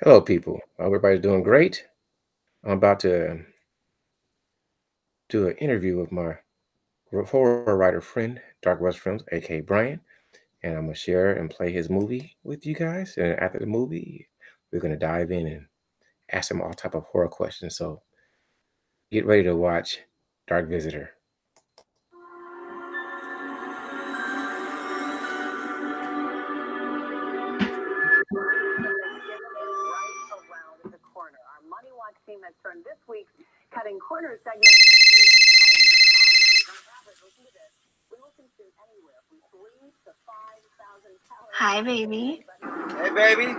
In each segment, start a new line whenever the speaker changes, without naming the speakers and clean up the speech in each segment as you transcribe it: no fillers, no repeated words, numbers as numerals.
Hello, people. Everybody's doing great. I'm about to do an interview with my horror writer friend, Darkwestfilms, aka Brian, and I'm gonna share and play his movie with you guys. And after the movie, we're gonna dive in and ask him all type of horror questions. So get ready to watch Dark Visitor.
Around the corner. Our Money Watch team has turned this week's Cutting Corners segment into cutting calories. On average, listen to this. We will consume anywhere from 3,000 to 5,000 calories.
Hi, baby.
Hey, baby.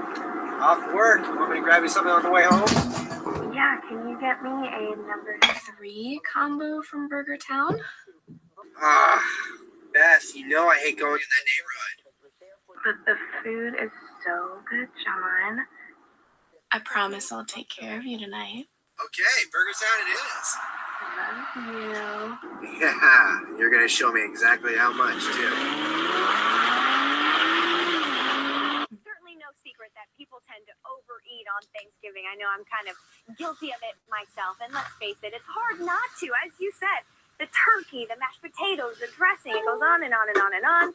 Off work. Want me to grab you something on the way home?
Yeah, can you get me a number 3 combo from Burger Town?
Ah, Beth, you know I hate going in that neighborhood.
But the food is so good, John. I promise I'll take care of you tonight.
Okay, Burger Town it is.
Love you.
Yeah, you're going to show me exactly how much, too.
Certainly no secret that people tend to overeat on Thanksgiving. I know I'm kind of guilty of it myself. And let's face it, it's hard not to. As you said, the turkey, the mashed potatoes, the dressing, it goes on and on and on and on.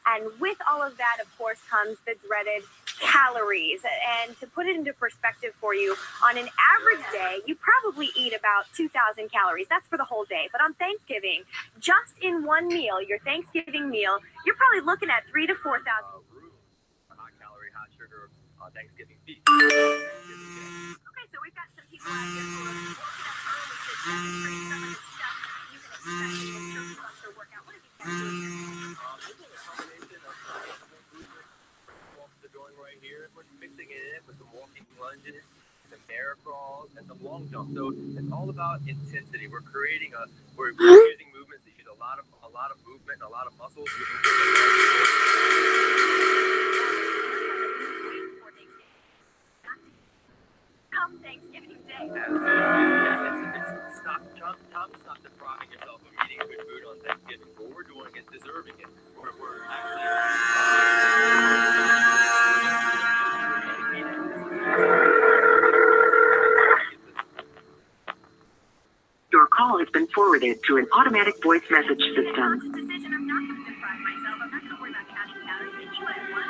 And with all of that, of course, comes the dreaded calories. And to put it into perspective for you, on an average day, you probably eat about 2,000 calories. That's for the whole day. But on Thanksgiving, just in one meal, your Thanksgiving meal, you're probably looking at 3,000 to 4,000.
High calorie, high sugar Thanksgiving feast.
Okay, so we've got some people out here who are working out early to demonstrate some of the stuff you can expect in this Turkey Buster workout. What have you guys doing?
The joint right here, we're mixing it in with some walking lunges, some air crawls, and some long jumps. So it's all about intensity. We're using movements that use a lot of movement and a lot of muscles.
Come Thanksgiving Day.
It's time to stop depriving yourself of eating good food on Thanksgiving. What we're doing is deserving it. We're
Your call has been forwarded to an automatic voice message system.
Decision, I'm not going to deprive myself. I'm not going to worry about cashing calories. Eat what I want.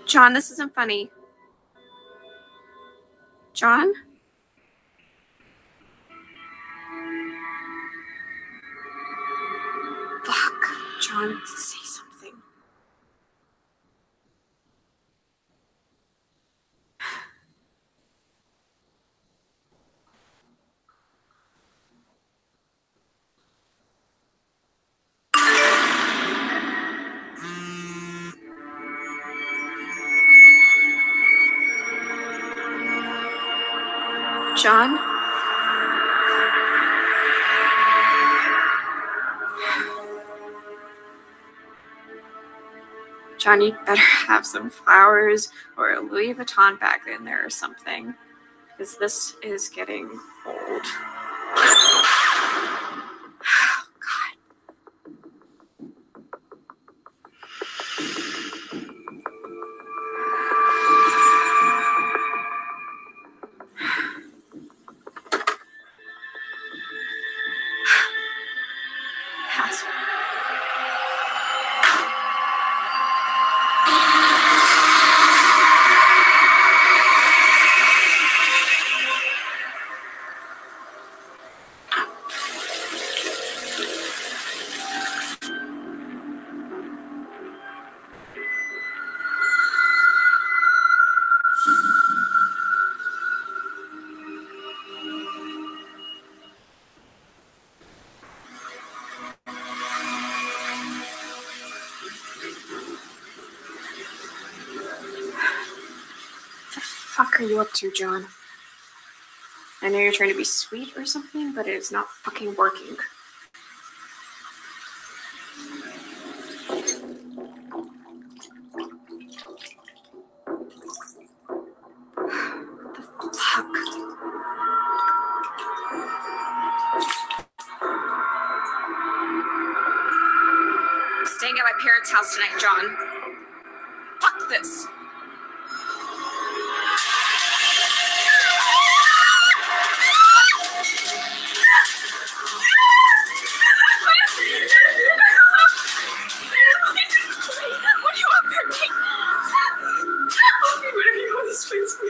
John, this isn't funny. John? Fuck. John, say something. John? John, you better have some flowers or a Louis Vuitton bag in there or something. Because this is getting old. God. Asshole. are you up to, John? I know you're trying to be sweet or something, but it's not fucking working. What the fuck? I'm staying at my parents' house tonight, John. Fuck this. What do you want from me? I'll be whatever you want this place to be.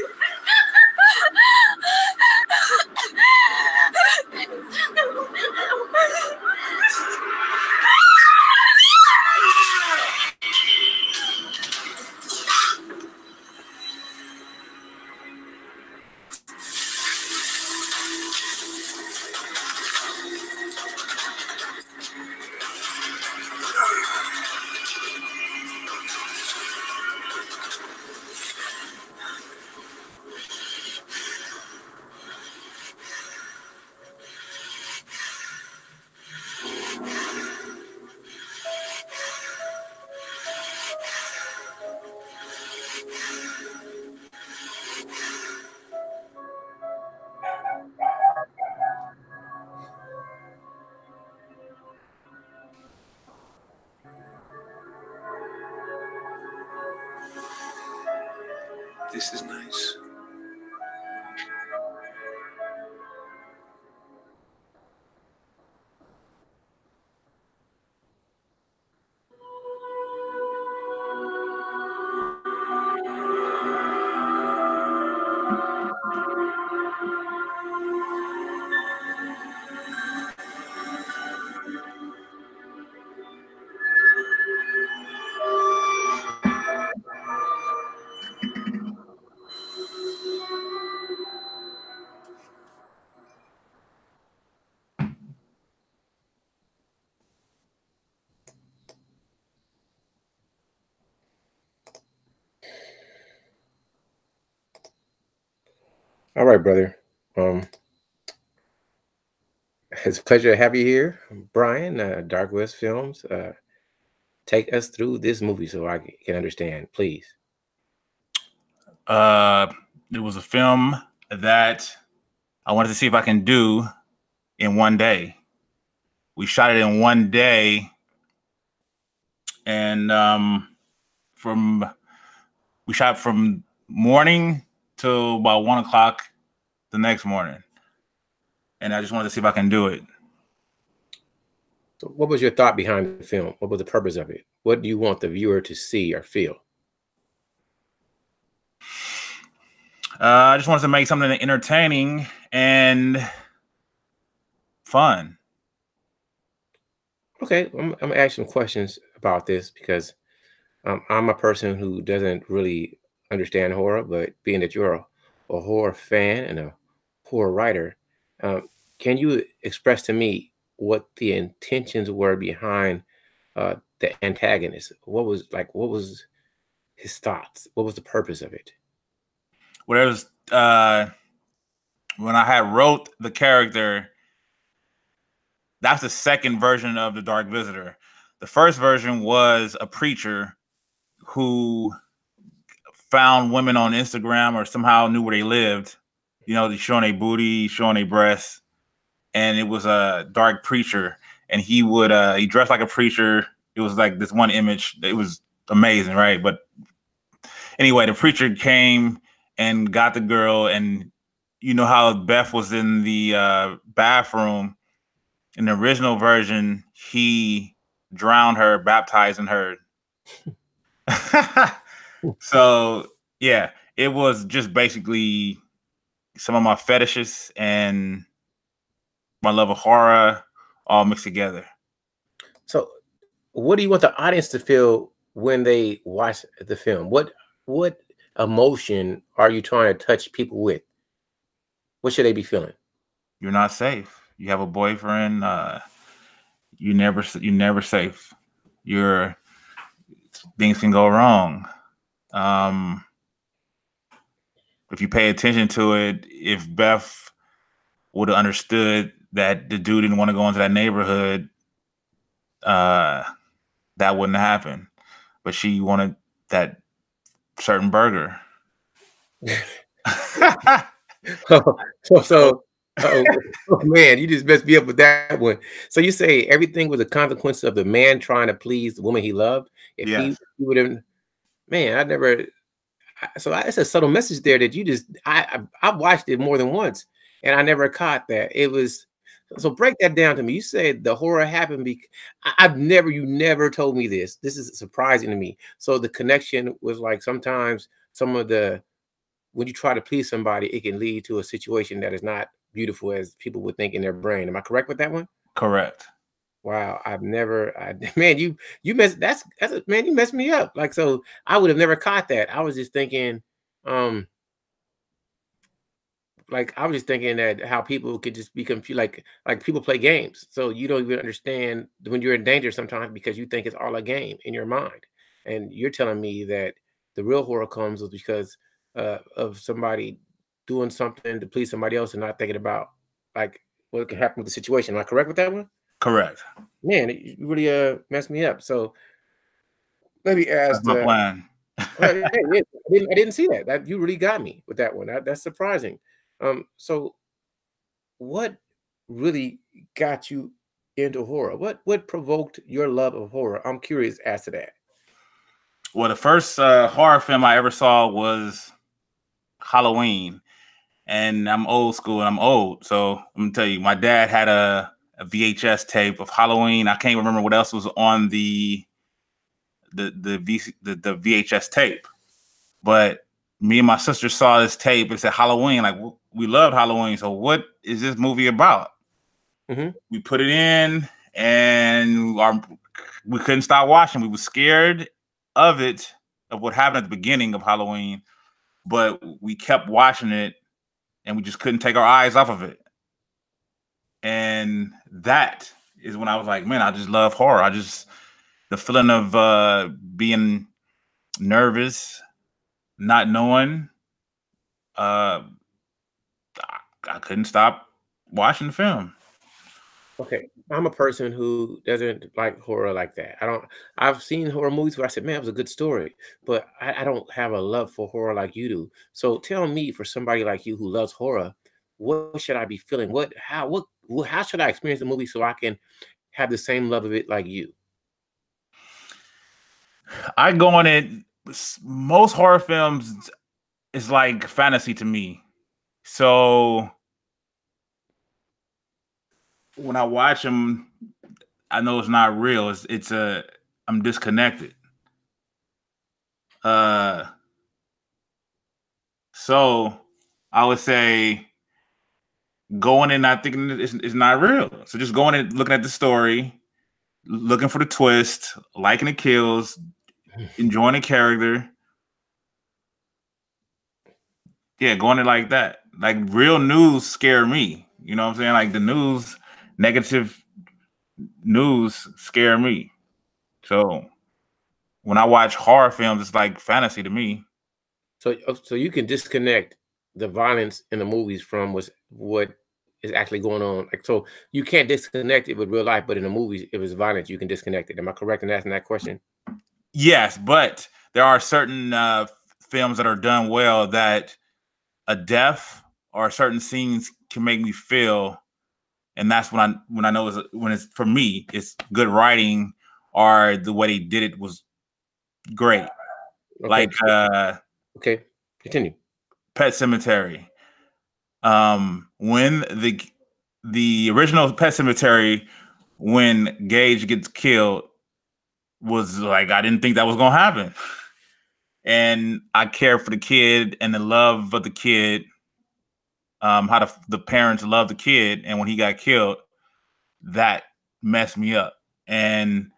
This is nice.
All right, brother. It's a pleasure to have you here, Brian. Darkwestfilms. Take us through this movie so I can understand, please.
It was a film that I wanted to see if I can do in one day. We shot it in one day, and we shot from morning till about 1 o'clock the next morning, and I just wanted to see if I can do it.
So what was your thought behind the film? What was the purpose of it? What do you want the viewer to see or feel?
I just wanted to make something entertaining and fun.
Okay, I'm gonna ask some questions about this because I'm a person who doesn't really understand horror, but being that you're a horror fan and a horror writer, um, can you express to me what the intentions were behind the antagonist? What was his thoughts? What was the purpose of it?
Well, it was when I had wrote the character. That's the second version of the Dark Visitor. The first version was a preacher who found women on Instagram or somehow knew where they lived. You know, showing a booty, showing a breast, and it was a dark preacher. And he would he dressed like a preacher. It was like this one image. It was amazing, right? But anyway, the preacher came and got the girl, and you know how Beth was in the bathroom. In the original version, he drowned her, baptizing her. So yeah, it was just basically some of my fetishes and my love of horror all mixed together.
So, what do you want the audience to feel when they watch the film? What emotion are you trying to touch people with? What should they be feeling?
You're not safe. You have a boyfriend. You're never safe. Things can go wrong. if you pay attention to it, if Beth would have understood that the dude didn't want to go into that neighborhood, that wouldn't happen. But she wanted that certain burger.
So, oh man, you just messed me up with that one. So you say everything was a consequence of the man trying to please the woman he loved. If
Yes.
he would have, man, I never. So it's a subtle message there that you just. I watched it more than once, and I never caught that. It was. So break that down to me. You said the horror happened because you never told me this. This is surprising to me. So the connection was like sometimes some of the when you try to please somebody, it can lead to a situation that is not beautiful as people would think in their brain. Am I correct with that one?
Correct.
Wow, man, you messed man, you messed me up. Like so I would have never caught that. I was just thinking, um, like I was just thinking that how people could just be confused, like people play games, so you don't even understand when you're in danger sometimes because you think it's all a game in your mind, and you're telling me that the real horror comes because of somebody doing something to please somebody else and not thinking about like what could happen with the situation. Am I correct with that one?
Correct.
Man, you really messed me up. So let me
That's
ask.
my plan.
Hey, I didn't see that. That you really got me with that one. That's surprising. So what really got you into horror? What provoked your love of horror? I'm curious as to that.
Well, the first horror film I ever saw was Halloween, and I'm old school and I'm old. So let me tell you, my dad had a VHS tape of Halloween. I can't remember what else was on the VHS tape, but me and my sister saw this tape. It said Halloween. Like we loved Halloween. So what is this movie about? We put it in, and we couldn't stop watching. We were scared of it, of what happened at the beginning of Halloween, but we kept watching it, and we just couldn't take our eyes off of it. And that is when I was like, man, I just love horror. The feeling of being nervous, not knowing, I couldn't stop watching the film.
Okay, I'm a person who doesn't like horror like that. I've seen horror movies where I said, man, it was a good story, but I don't have a love for horror like you do. So tell me, for somebody like you who loves horror, what should I be feeling? How should I experience the movie so I can have the same love of it like you?
I go on it. Most horror films is like fantasy to me. So when I watch them, I know it's not real. I'm disconnected. So I would say going in not thinking it's not real. So just going in looking at the story, looking for the twist, liking the kills, enjoying the character. Yeah, going in like that. Like real news scare me. You know what I'm saying? Like the news, negative news scare me. So when I watch horror films, it's like fantasy to me.
So you can disconnect the violence in the movies from what is actually going on. Like so, you can't disconnect it with real life, but in the movies, if it's violence, you can disconnect it. Am I correct in asking that question?
Yes, but there are certain films that are done well that a death or certain scenes can make me feel, and that's when I know when it's for me, it's good writing or the way they did it was great.
Okay.
Like
okay, continue.
Pet Cemetery. When the original Pet Cemetery, when Gage gets killed, was like I didn't think that was gonna happen. And I care for the kid and the love of the kid, how the parents love the kid, and when he got killed, that messed me up. And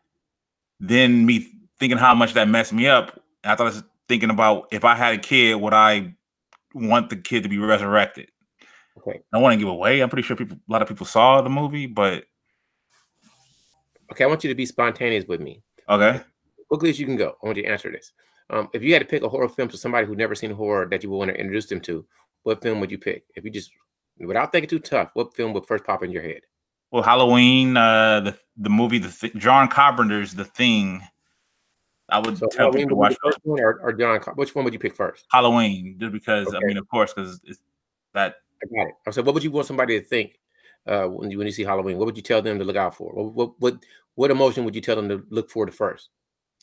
then me thinking how much that messed me up, I thought I was thinking about if I had a kid, would I want the kid to be resurrected?
Okay.
I don't want to give away. I'm pretty sure a lot of people saw the movie, but
okay, I want you to be spontaneous with me.
Okay.
Quickly as you can go. I want you to answer this. If you had to pick a horror film to somebody who never seen horror that you would want to introduce them to, what film would you pick? If you just, without thinking too tough, what film would first pop in your head?
Well, Halloween, the movie, John Carpenter's The Thing. I would
So
tell
Halloween
people to
would be
watch
the first one, or which one would you pick first?
Halloween, just because, I
Okay,
mean, of course, because it's that.
I got it. I said, what would you want somebody to think when you see Halloween? What would you tell them to look out for? What emotion would you tell them to look for the first?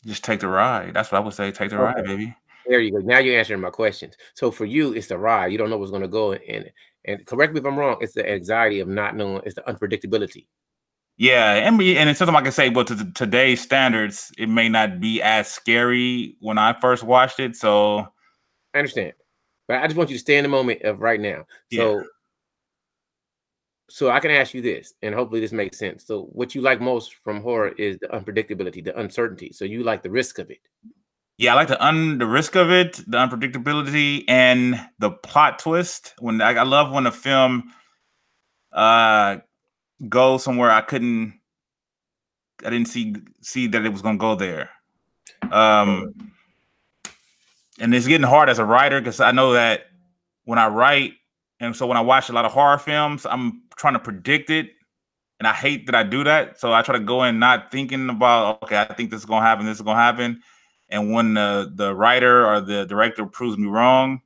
Just take the ride. That's what I would say. Take the ride,
Okay,
baby.
there you go. Now you're answering my questions. So for you, it's the ride. You don't know what's going to go, and correct me if I'm wrong. It's the anxiety of not knowing. It's the unpredictability.
Yeah, and it's something I can say, but to today's standards, it may not be as scary when I first watched it. So
I understand, but I just want you to stay in the moment of right now.
yeah,
So I can ask you this, and hopefully this makes sense. So what you like most from horror is the unpredictability, the uncertainty. So you like the risk of it.
yeah, I like the risk of it, the unpredictability, and the plot twist. When I love when a film goes somewhere I didn't see that it was gonna go there. And it's getting hard as a writer because I know that when I write, and so when I watch a lot of horror films, I'm trying to predict it, and I hate that I do that. So I try to go in not thinking about, okay, I think this is gonna happen, this is gonna happen, and when the writer or the director proves me wrong,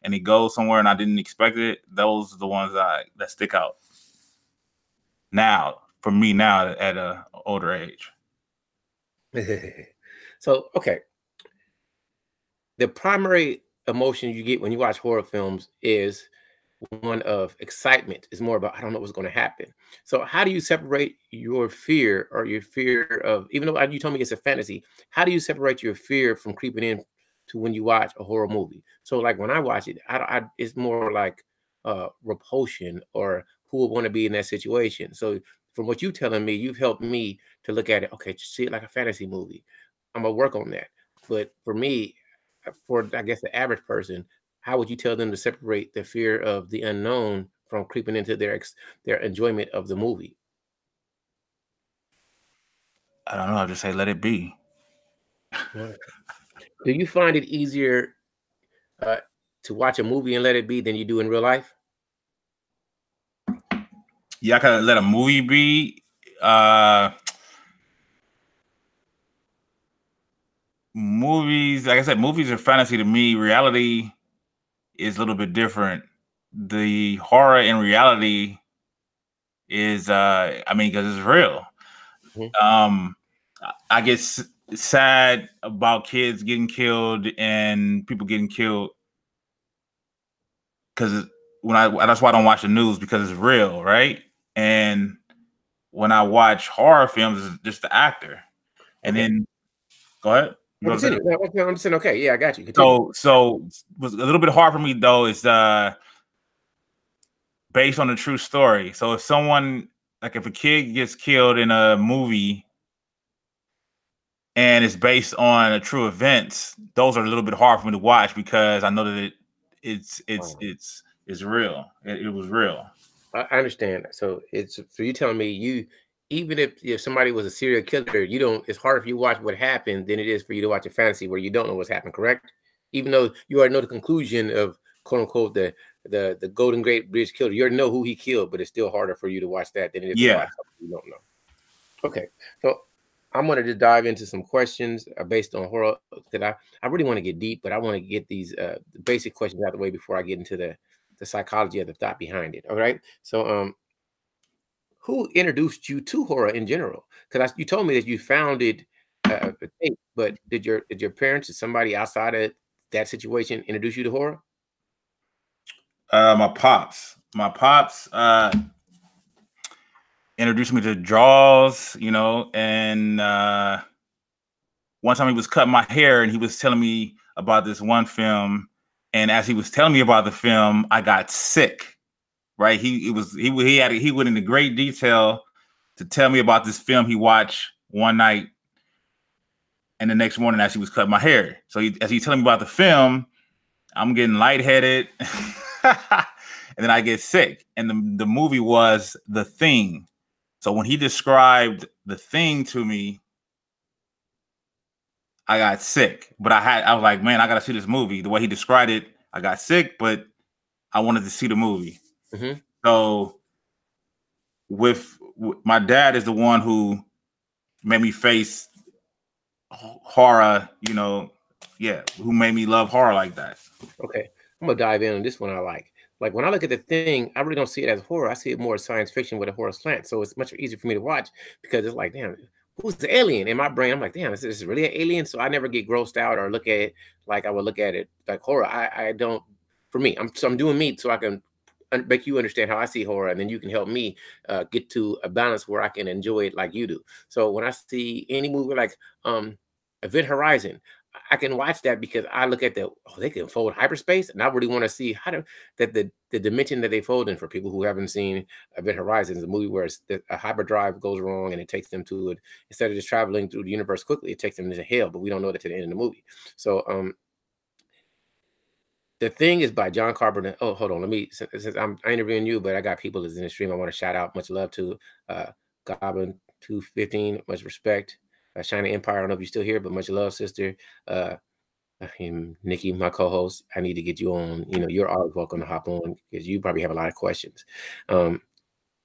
and it goes somewhere and I didn't expect it, those are the ones that stick out. Now, for me, now at a older age.
So okay, the primary emotion you get when you watch horror films is one of excitement. It's more about I don't know what's going to happen. So how do you separate your fear or your fear of, even though you told me it's a fantasy, how do you separate your fear from creeping in to when you watch a horror movie? So like when I watch it, it's more like repulsion, or who would want to be in that situation. So from what you're telling me, you've helped me to look at it. Okay, to see it like a fantasy movie. I'm gonna work on that. But for me, for I guess the average person, how would you tell them to separate the fear of the unknown from creeping into their enjoyment of the movie?
I don't know. I'll just say let it be.
Right. Do you find it easier uh, to watch a movie and let it be than you do in real life?
Yeah, I kind of let a movie be. Movies, like I said, movies are fantasy to me. Reality is a little bit different. The horror in reality is, I mean, because it's real.
Mhm.
I get sad about kids getting killed and people getting killed because that's why I don't watch the news, because it's real, right? And when I watch horror films, it's just the actor. And
Okay.
then go ahead. You
No,
know what I'm saying?
continue. No, I'm saying okay. Yeah, I got you. Continue.
So what's a little bit hard for me though is based on a true story. So if someone, like if a kid gets killed in a movie and it's based on a true events, those are a little bit hard for me to watch because I know that
Wow.
it's real. It was real.
I understand. So you telling me even if somebody was a serial killer, you don't. It's harder for you to watch what happened than it is for you to watch a fantasy where you don't know what's happened. Correct? Even though you already know the conclusion of quote unquote the Golden Gate Bridge killer, you already know who he killed, but it's still harder for you to watch that than it is to
Yeah.
watch something you don't know. Okay, so I'm gonna just dive into some questions based on horror that I really want to get deep, but I want to get these the basic questions out of the way before I get into the psychology of the thought behind it. All right, so who introduced you to horror in general? Because you told me that you founded a tape, but did your parents or somebody outside of that situation introduce you to horror?
My pops introduced me to Jaws, and one time he was cutting my hair and he was telling me about this one film, and as he was telling me about the film, I got sick. Right? He went into great detail to tell me about this film he watched one night, and the next morning as he was cutting my hair. So as he's telling me about the film, I'm getting lightheaded, and then I get sick. And the movie was The Thing. So when he described The Thing to me, I got sick. But I was like, man, I gotta see this movie. The way he described it, I got sick, but I wanted to see the movie.
Mhm.
So with my dad is the one who made me face horror, you know, who made me love horror like that.
Okay, I'm gonna dive in on this one. I like when I look at the thing, I really don't see it as horror. I see it more as science fiction with a horror slant. So it's much easier for me to watch because it's like, damn, who's the alien? In my brain, I'm like, damn, is this really an alien? So I never get grossed out or look at it like I would look at it like horror. I don't. For me, I'm doing me so I can make you understand how I see horror, and then you can help me get to a balance where I can enjoy it like you do. So when I see any movie like Event Horizon, I can watch that because I look at they can fold hyperspace, and I really want to see how to that the dimension that they fold in. For people who haven't seen Event Horizon, is a movie where a hyperdrive goes wrong and it takes them to it, instead of just traveling through the universe quickly, it takes them into hell, but we don't know that to the end of the movie. So the Thing is by John Carpenter. Oh, hold on, let me, since I'm interviewing you, but I got people that's in the stream I want to shout out. Much love to Goblin 215, much respect. China Empire, I don't know if you're still here, but much love, sister. Nikki, my co-host, I need to get you on. You know, you're always welcome to hop on because you probably have a lot of questions.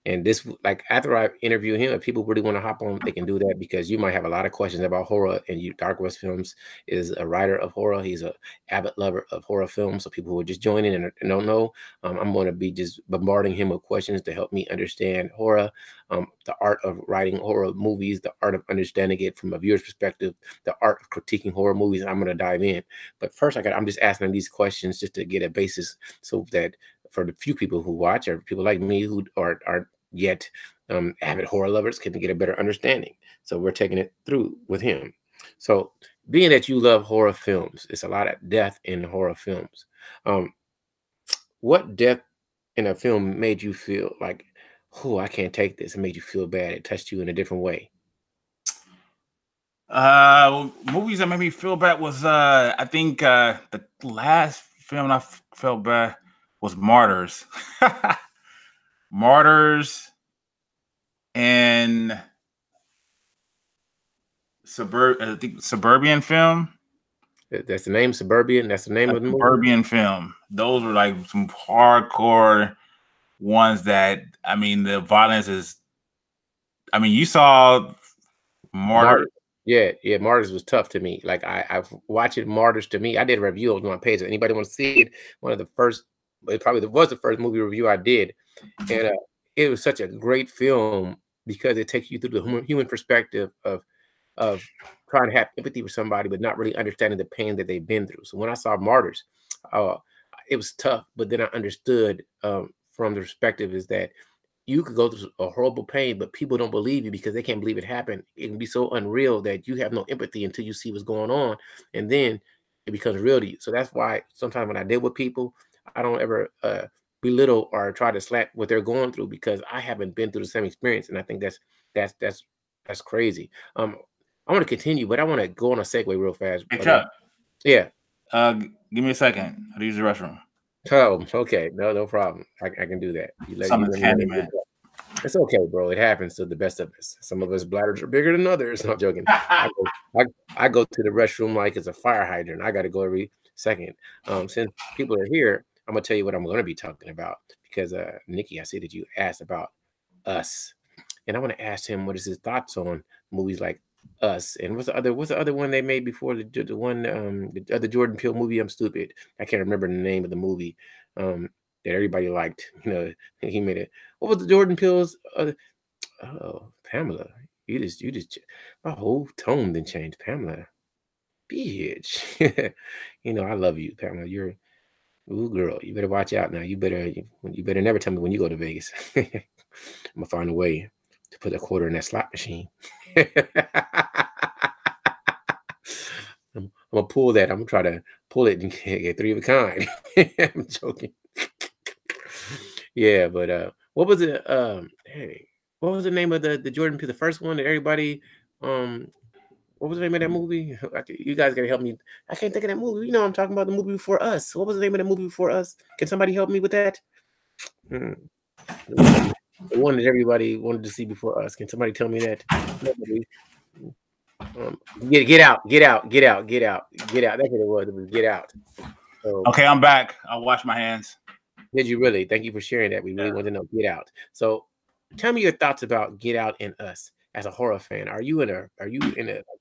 And this, like, after I interview him, if people really want to hop on, they can do that because you might have a lot of questions about horror. And Dark West Films is a writer of horror. He's a avid lover of horror films. So people who are just joining and don't know, I'm going to be just bombarding him with questions to help me understand horror, the art of writing horror movies, the art of understanding it from a viewer's perspective, the art of critiquing horror movies. I'm going to dive in. But first, I'm just asking these questions just to get a basis so that for the few people who watch or people like me who are yet avid horror lovers can get a better understanding. So we're taking it through with him. So being that you love horror films, it's a lot of death in horror films. What death in a film made you feel like, oh, I can't take this? It made you feel bad. It touched you in a different way.
Movies that made me feel bad was I think the last film I felt bad was Martyrs. Martyrs and I think Suburban film.
That's the name, Suburban. That's the name of the movie.
Suburban film. Those were like some hardcore ones that, I mean, the violence is. I mean, you saw Martyrs.
Yeah, Martyrs was tough to me. Like I've watched it. Martyrs to me, I did a review on my page. If anybody want to see it? One of the first, it probably was the first movie review I did, and it was such a great film because it takes you through the human perspective of trying to have empathy for somebody, but not really understanding the pain that they've been through. So when I saw Martyrs, it was tough, but then I understood from the perspective is that you could go through a horrible pain, but people don't believe you because they can't believe it happened. It can be so unreal that you have no empathy until you see what's going on, and then it becomes real to you. So that's why sometimes when I deal with people, I don't ever belittle or try to slap what they're going through because I haven't been through the same experience, and I think that's crazy. I want to continue, but I want to go on a segue real fast.
Hey, Chuck.
Yeah.
Give me a second. How to use the restroom.
Oh, okay. No problem. I can do that.
Something's handy, man.
It's okay, bro. It happens to the best of us. Some of us bladders are bigger than others. No, I'm joking. I go to the restroom like it's a fire hydrant. I got to go every second. Since people are here, I'm gonna tell you what I'm going to be talking about because Nikki, I see that you asked about Us, and I want to ask him what is his thoughts on movies like Us, and what's the other one they made before the one the other Jordan Peele movie? I'm stupid. I can't remember the name of the movie that everybody liked. You know, he made it. What was the Jordan Peele's? Oh, Pamela. You just my whole tone didn't change. Pamela, bitch. You know I love you, Pamela. You're ooh girl. You better watch out now. You better never tell me when you go to Vegas. I'm gonna find a way to put a quarter in that slot machine. I'm gonna pull that. I'm gonna try to pull it and get three of a kind. I'm joking. Yeah, but what was it? Hey, what was the name of the Jordan Peele, the first one that everybody what was the name of that movie? You guys gotta help me. I can't think of that movie. You know I'm talking about, the movie before Us. What was the name of the movie before Us? Can somebody help me with that? The one that everybody wanted to see before Us. Can somebody tell me that? Get out, get out, get out, get out, get out. That's what it was. It was get out. So,
Okay, I'm back. I'll wash my hands.
did you really? Thank you for sharing that. We really want to know Get Out. So, tell me your thoughts about Get Out and Us as a horror fan. Are you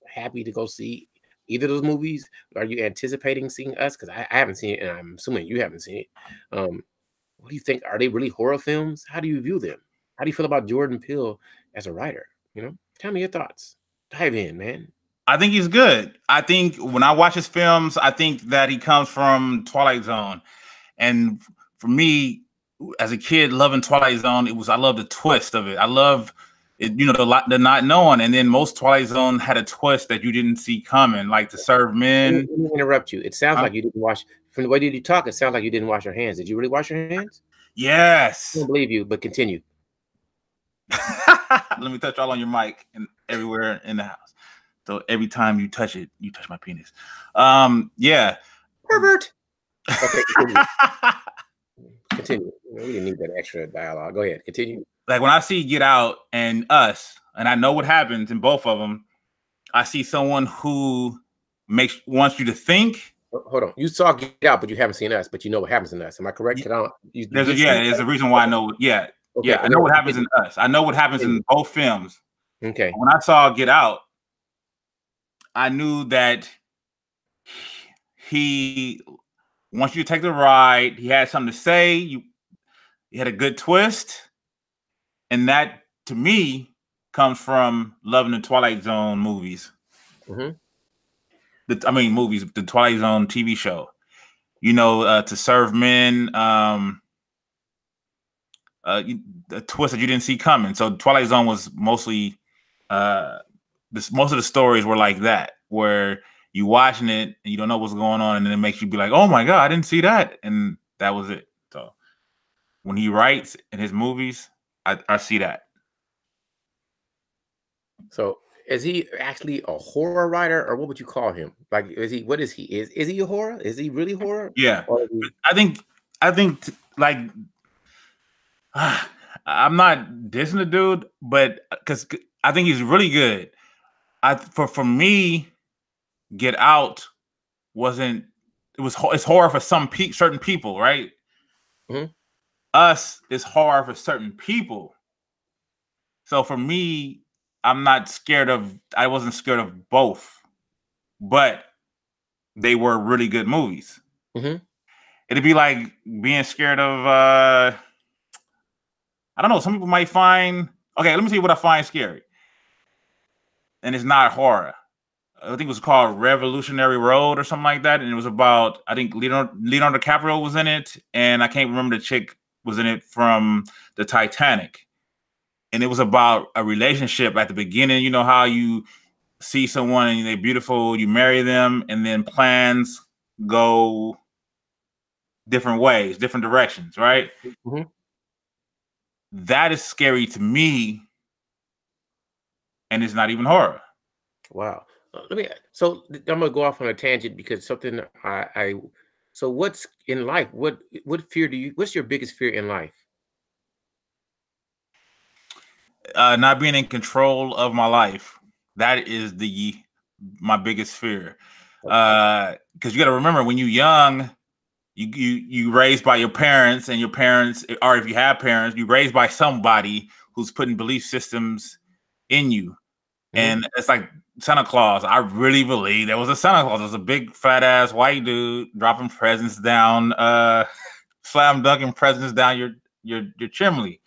happy to go see either of those movies? Are you anticipating seeing Us? Because I haven't seen it, and I'm assuming you haven't seen it. What do you think? Are they really horror films? How do you view them? How do you feel about Jordan Peele as a writer? Tell me your thoughts. Dive in, man.
I think he's good. I think when I watch his films, I think that he comes from Twilight Zone. And for me, as a kid, loving Twilight Zone, I love the twist of it. I love it, the not knowing. And then most Twilight Zone had a twist that you didn't see coming, like To Serve Men.
Let me interrupt you. It sounds like you didn't wash. From the way you talk, it sounds like you didn't wash your hands. Did you really wash your hands?
Yes.
I don't believe you, but continue.
Let me touch all on your mic and everywhere in the house. So every time you touch it, you touch my penis. Yeah.
Pervert. Okay, continue. Continue. We didn't need that extra dialogue. Go ahead. Continue.
Like when I see Get Out and Us, and I know what happens in both of them, I see someone who wants you to think.
Hold on. You saw Get Out, but you haven't seen Us, but you know what happens in Us. Am I correct?
There's a reason why I know. Yeah. Okay, yeah, I know what happens in Us. I know what happens in both films.
Okay.
When I saw Get Out, I knew that he wants you to take the ride. He had something to say. He had a good twist. And that, to me, comes from loving the Twilight Zone movies.
Mm-hmm.
Movies, the Twilight Zone TV show. To Serve Men, the twist that you didn't see coming. So Twilight Zone was mostly, most of the stories were like that, where you watching it and you don't know what's going on, and then it makes you be like, "Oh my God, I didn't see that," and that was it. So when he writes in his movies, I see that.
So is he actually a horror writer, or what would you call him? Like, what is he? Is he a horror? Is he really horror?
Yeah, I think like I'm not dissing the dude, but because I think he's really good. For me, Get Out it's horror for certain people, right?
Mm-hmm.
Us is horror for certain people. So for me, I wasn't scared of both, but they were really good movies.
Mm-hmm.
It'd be like being scared of, I don't know. Some people might find, okay, let me see what I find scary. And it's not horror. I think it was called Revolutionary Road or something like that. And it was about, I think Leonardo DiCaprio was in it. And I can't remember the chick was in it from the Titanic. And it was about a relationship at the beginning. You know how you see someone and they're beautiful, you marry them, and then plans go different ways, different directions, right?
Mm-hmm.
That is scary to me. And it's not even horror.
Wow. So I'm gonna go off on a tangent because something so what's in life? What fear what's your biggest fear in life?
Not being in control of my life. That is my biggest fear. Because you got to remember, when you're young, you raised by your parents, and your parents, or if you have parents, you raised by somebody who's putting belief systems in you. Mm-hmm. And it's like Santa Claus. I really believe there was a Santa Claus. There was a big fat ass white dude dropping presents down, slam dunking presents down your chimney.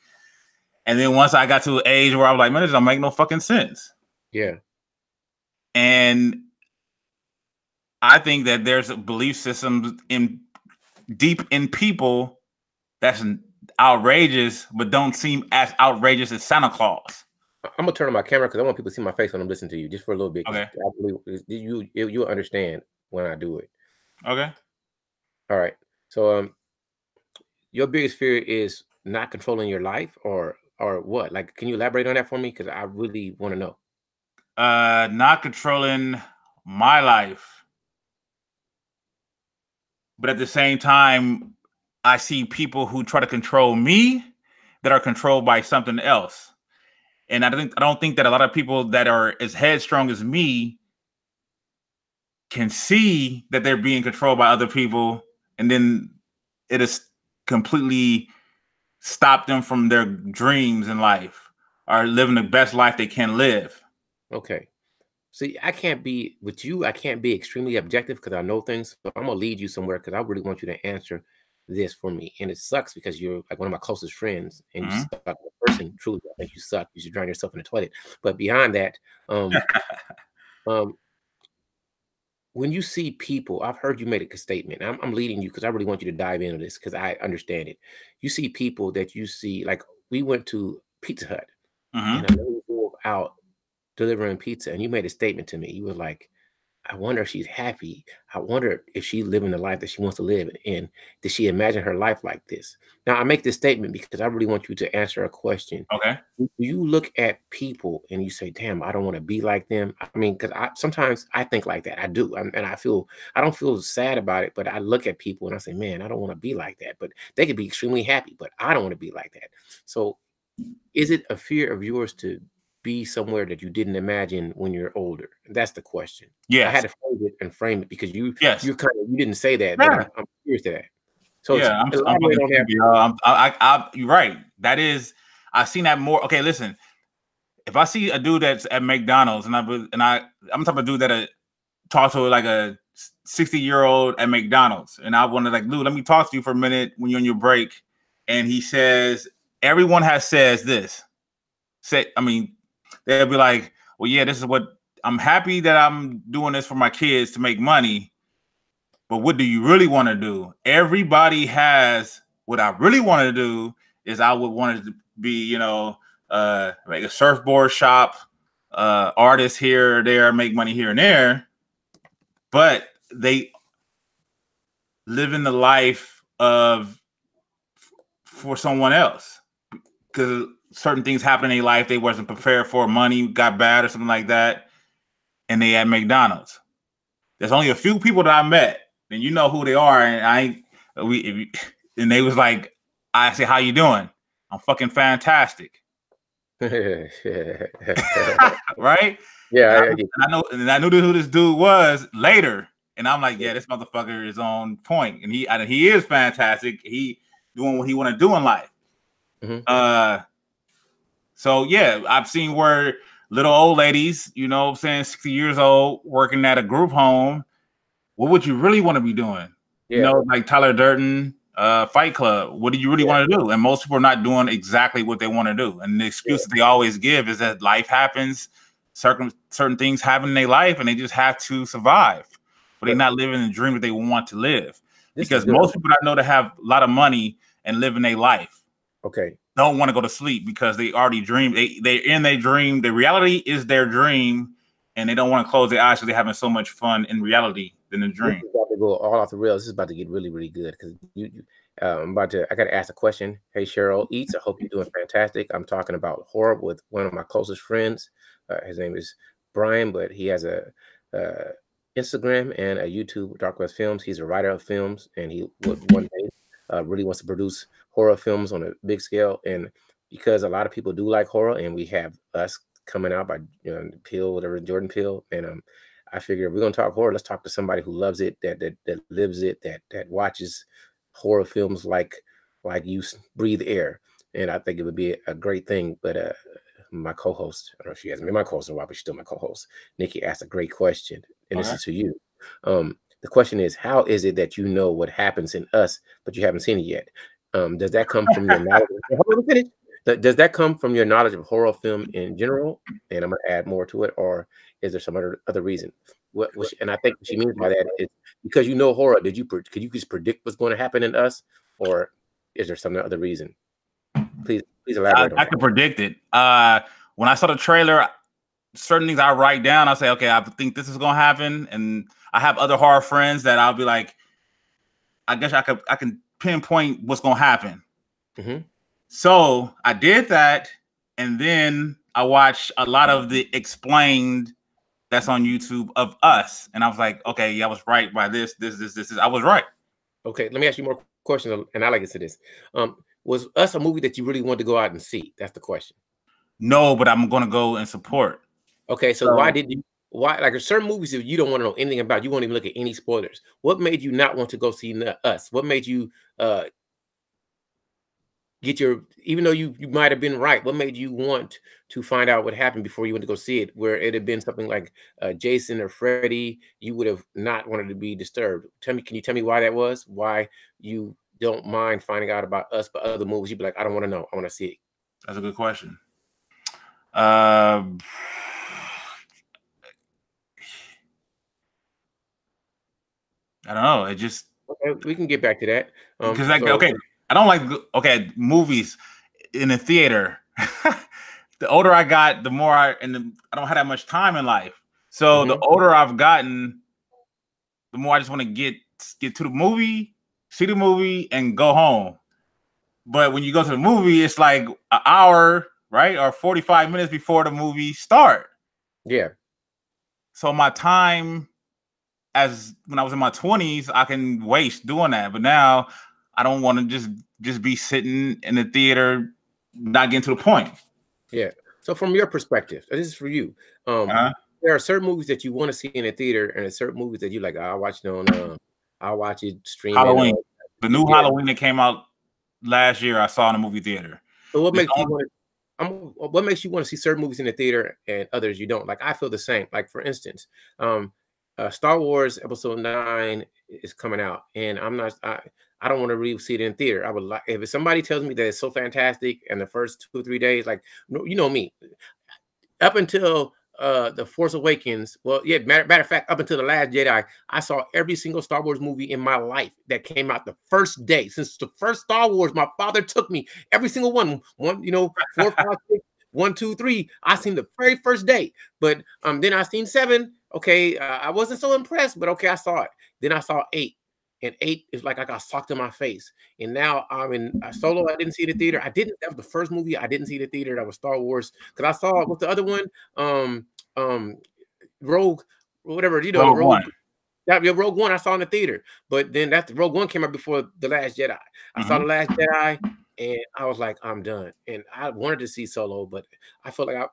And then once I got to an age where I was like, man, this don't make no fucking sense.
Yeah.
And I think that there's a belief system deep in people that's outrageous, but don't seem as outrageous as Santa Claus.
I'm gonna turn on my camera because I want people to see my face when I'm listening to you, just for a little bit.
Okay.
I believe you'll understand when I do it.
Okay.
All right. So your biggest fear is not controlling your life, or what? Like, can you elaborate on that for me? Because I really want to know.
Not controlling my life, but at the same time, I see people who try to control me that are controlled by something else. And I don't think that a lot of people that are as headstrong as me can see that they're being controlled by other people, and then it has completely stopped them from their dreams in life or living the best life they can live.
Okay. See, I can't be with you. I can't be extremely objective because I know things. So I'm gonna lead you somewhere because I really want you to answer this for me. And it sucks because you're like one of my closest friends, and you suck as a person. Truly, I think you suck. You should drown yourself in the toilet. But beyond that, um, when you see people, I've heard you made a statement. I'm leading you because I really want you to dive into this because I understand it. You see people that you see, like we went to Pizza Hut, and I know you go out delivering pizza, and you made a statement to me. You were like, I wonder if she's happy. I wonder if she's living the life that she wants to live. And did she imagine her life like this? Now, I make this statement because I really want you to answer a question.
Okay.
Do you look at people and you say, damn, I don't want to be like them? I mean, because sometimes I think like that. I do. And I don't feel sad about it, but I look at people and I say, man, I don't want to be like that. But they could be extremely happy, but I don't want to be like that. So is it a fear of yours to be somewhere that you didn't imagine when you're older? That's the question.
Yes.
I had to phrase it and frame it because you didn't say that,
Yeah.
but I'm curious to that. So
yeah,
elaborate on that.
you're right. That is, I've seen that more. Okay, listen. If I see a dude that's at McDonald's and I'm the type of dude that talk to like a 60-year-old at McDonald's, and I want to like, dude, let me talk to you for a minute when you're on your break. And he says, everyone says this. They'll be like, well, yeah, this is what I'm happy that I'm doing this for my kids to make money. But what do you really want to do? Everybody has what I really want to do is I would want it to be, like a surfboard shop, artists here or there, make money here and there. But they live in the life for someone else because certain things happen in their life they wasn't prepared for. Money got bad or something like that, and they at McDonald's. There's only a few people that I met, and you know who they are. And and they was like, I say, how you doing? I'm fucking fantastic. Right?
Yeah,
and I knew who this dude was later, and I'm like, yeah, this motherfucker is on point, and he is fantastic. He doing what he want to do in life. So yeah, I've seen where little old ladies, 60 years old, working at a group home. What would you really want to be doing?
Yeah.
Like Tyler Durden, Fight Club. What do you really want to do? And most people are not doing exactly what they want to do. And the excuse that they always give is that life happens, certain things happen in their life, and they just have to survive. But they're not living the dream that they want to live. Because most people I know that have a lot of money and live in their life.
Okay.
Don't want to go to sleep because they already dream. They're in their dream. The reality is their dream, and they don't want to close their eyes because they're having so much fun in reality than the dream.
This is about to go all off the rails. This is about to get really, really good because I got to ask a question. Hey, Cheryl Eats, I hope you're doing fantastic. I'm talking about horror with one of my closest friends. His name is Brian, but he has a Instagram and a YouTube, Darkwestfilms. He's a writer of films, and he would one day really wants to produce horror films on a big scale. And because a lot of people do like horror, and we have us coming out by Peele, whatever, Jordan Peele, and I figure if we're gonna talk horror, let's talk to somebody who loves it, that lives it, that watches horror films like you breathe air. And I think it would be a great thing. But my co-host, I don't know if she hasn't been my co-host in a while, but she's still my co-host. Nikki asked a great question, and this is to you. The question is, how is it that you know what happens in us, but you haven't seen it yet? Does that come from your knowledge? Does that come from your knowledge of horror film in general? And I'm going to add more to it, or is there some other reason? And I think what she means by that is because you know horror. Could you just predict what's going to happen in us, or is there some other reason? Please elaborate.
I can predict it. When I saw the trailer, certain things I write down. I say, okay, I think this is going to happen, and I have other horror friends that I'll be like, I guess I can pinpoint what's going to happen. So I did that, and then I watched a lot of the explained that's on YouTube of us, and I was like, okay, yeah, I was right by this. I was right.
Okay, let me ask you more questions, and I like to this. Was Us a movie that you really wanted to go out and see? That's the question.
no, but I'm gonna go and support.
Okay, so why did you? Why, like, certain movies that you don't want to know anything about, you won't even look at any spoilers. What made you not want to go see Us? What made you get your, even though you might have been right, what made you want to find out what happened before you went to go see it? Where it had been something like Jason or Freddy, you would have not wanted to be disturbed. Can you tell me why that was? Why you don't mind finding out about Us, but other movies you'd be like, I don't want to know. I want to see it.
That's a good question. I don't know. It just,
okay, we can get back to that.
because okay, I don't like movies in the theater. The older I got, the more I don't have that much time in life. So the older I've gotten, the more I just want to get to the movie, see the movie, and go home. But when you go to the movie, it's like an hour, right, or 45 minutes before the movie start.
Yeah.
So my time, as when I was in my 20s, I can waste doing that. But now I don't want to just be sitting in the theater, not getting to the point.
Yeah. So from your perspective, this is for you. There are certain movies that you want to see in a theater, and there's certain movies that you like. I'll watch it on. I'll watch it streaming.
Halloween, the new Halloween that came out last year, I saw in a movie theater.
So what makes you want what makes you want to see certain movies in the theater and others you don't? Like, I feel the same. Like, for instance, Star Wars Episode 9 is coming out, and I don't want to really see it in theater. I would like, if somebody tells me that it's so fantastic, and the first 2 or 3 days, like, you know me, up until The Force Awakens, well, yeah, matter of fact, up until The Last Jedi, I saw every single Star Wars movie in my life that came out the first day. Since the first Star Wars, my father took me every single one, 4, 5, 6, 1, 2, 3. I seen the very first day, but then I seen 7. Okay, I wasn't so impressed, but okay, I saw it. Then I saw 8. And 8 is like I got socked in my face. And now I'm in Solo. I didn't see the theater. That was the first movie I didn't see the theater. That was Star Wars. Because I saw, what's the other one? Rogue, whatever,
Rogue One.
Rogue One I saw in the theater. But then Rogue One came out before The Last Jedi. I saw The Last Jedi, and I was like, I'm done. And I wanted to see Solo, but I felt like I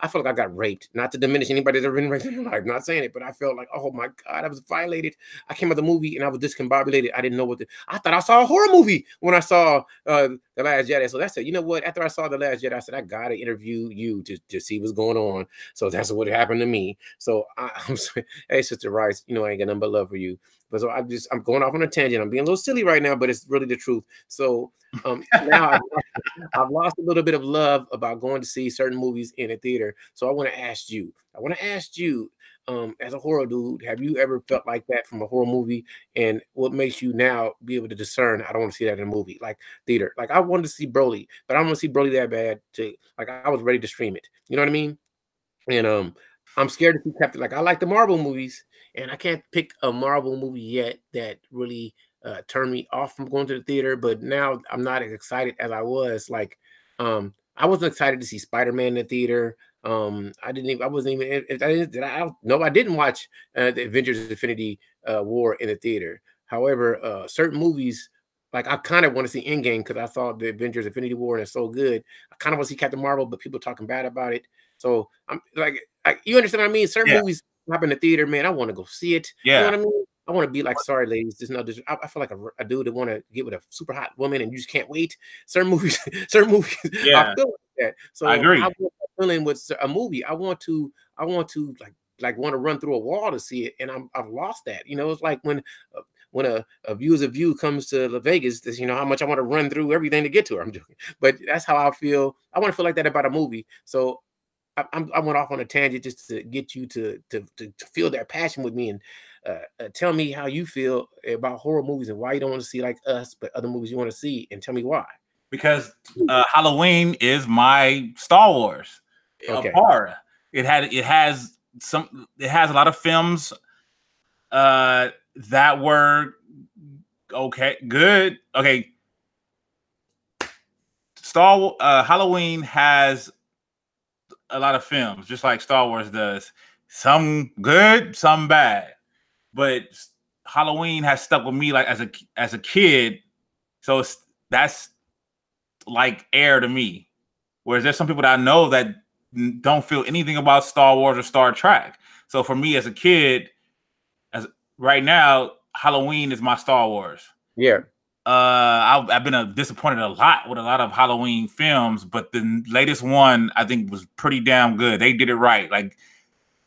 felt like I got raped. Not to diminish anybody that's ever been raped in their life, not saying it, but I felt like, oh my God, I was violated. I came out the movie and I was discombobulated. I didn't know I thought I saw a horror movie when I saw The Last Jedi. So that's it. You know what? After I saw The Last Jedi, I said, I gotta interview you to see what's going on. So that's what happened to me. So I'm saying, hey, Sister Rice, I ain't got nothing but love for you. But so I'm going off on a tangent. I'm being a little silly right now, but it's really the truth. So now I've lost a little bit of love about going to see certain movies in a theater. So I want to ask you, as a horror dude, have you ever felt like that from a horror movie? And what makes you now be able to discern, I don't want to see that in a movie, like theater? Like, I wanted to see Broly, but I don't want to see Broly that bad. Like, I was ready to stream it. You know what I mean? And I'm scared to see Captain. Like, I like the Marvel movies, and I can't pick a Marvel movie yet that really turned me off from going to the theater. But now I'm not as excited as I was. Like, I wasn't excited to see Spider-Man in the theater. I didn't watch the Avengers Infinity War in the theater. However, certain movies, like, I kind of want to see Endgame because I saw the Avengers Infinity War and it's so good. I kind of want to see Captain Marvel, but people are talking bad about it. So I'm like, you understand what I mean? Certain movies happen in the theater, man. I want to go see it.
Yeah.
You know what I mean? I want to be like, sorry, ladies. I feel like a dude that want to get with a super hot woman and you just can't wait. Certain movies.
Yeah.
I feel like that. So
I agree.
I want feeling with a movie. I want to like want to run through a wall to see it, and I've lost that. It's like when a View is a View comes to Las Vegas, how much I want to run through everything to get to her. I'm joking, but that's how I feel. I want to feel like that about a movie. So I went off on a tangent just to get you to feel that passion with me and tell me how you feel about horror movies and why you don't want to see like Us, but other movies you want to see, and tell me why.
Because Halloween is my Star Wars of horror. It has a lot of films that were good. Okay. Halloween has a lot of films, just like Star Wars does. Some good, some bad. But Halloween has stuck with me like as a kid. So that's like air to me. Whereas there's some people that I know that don't feel anything about Star Wars or Star Trek. So for me as a kid, as right now, Halloween is my Star Wars.
Yeah.
I've been disappointed a lot with a lot of Halloween films, but the latest one I think was pretty damn good. They did it right. Like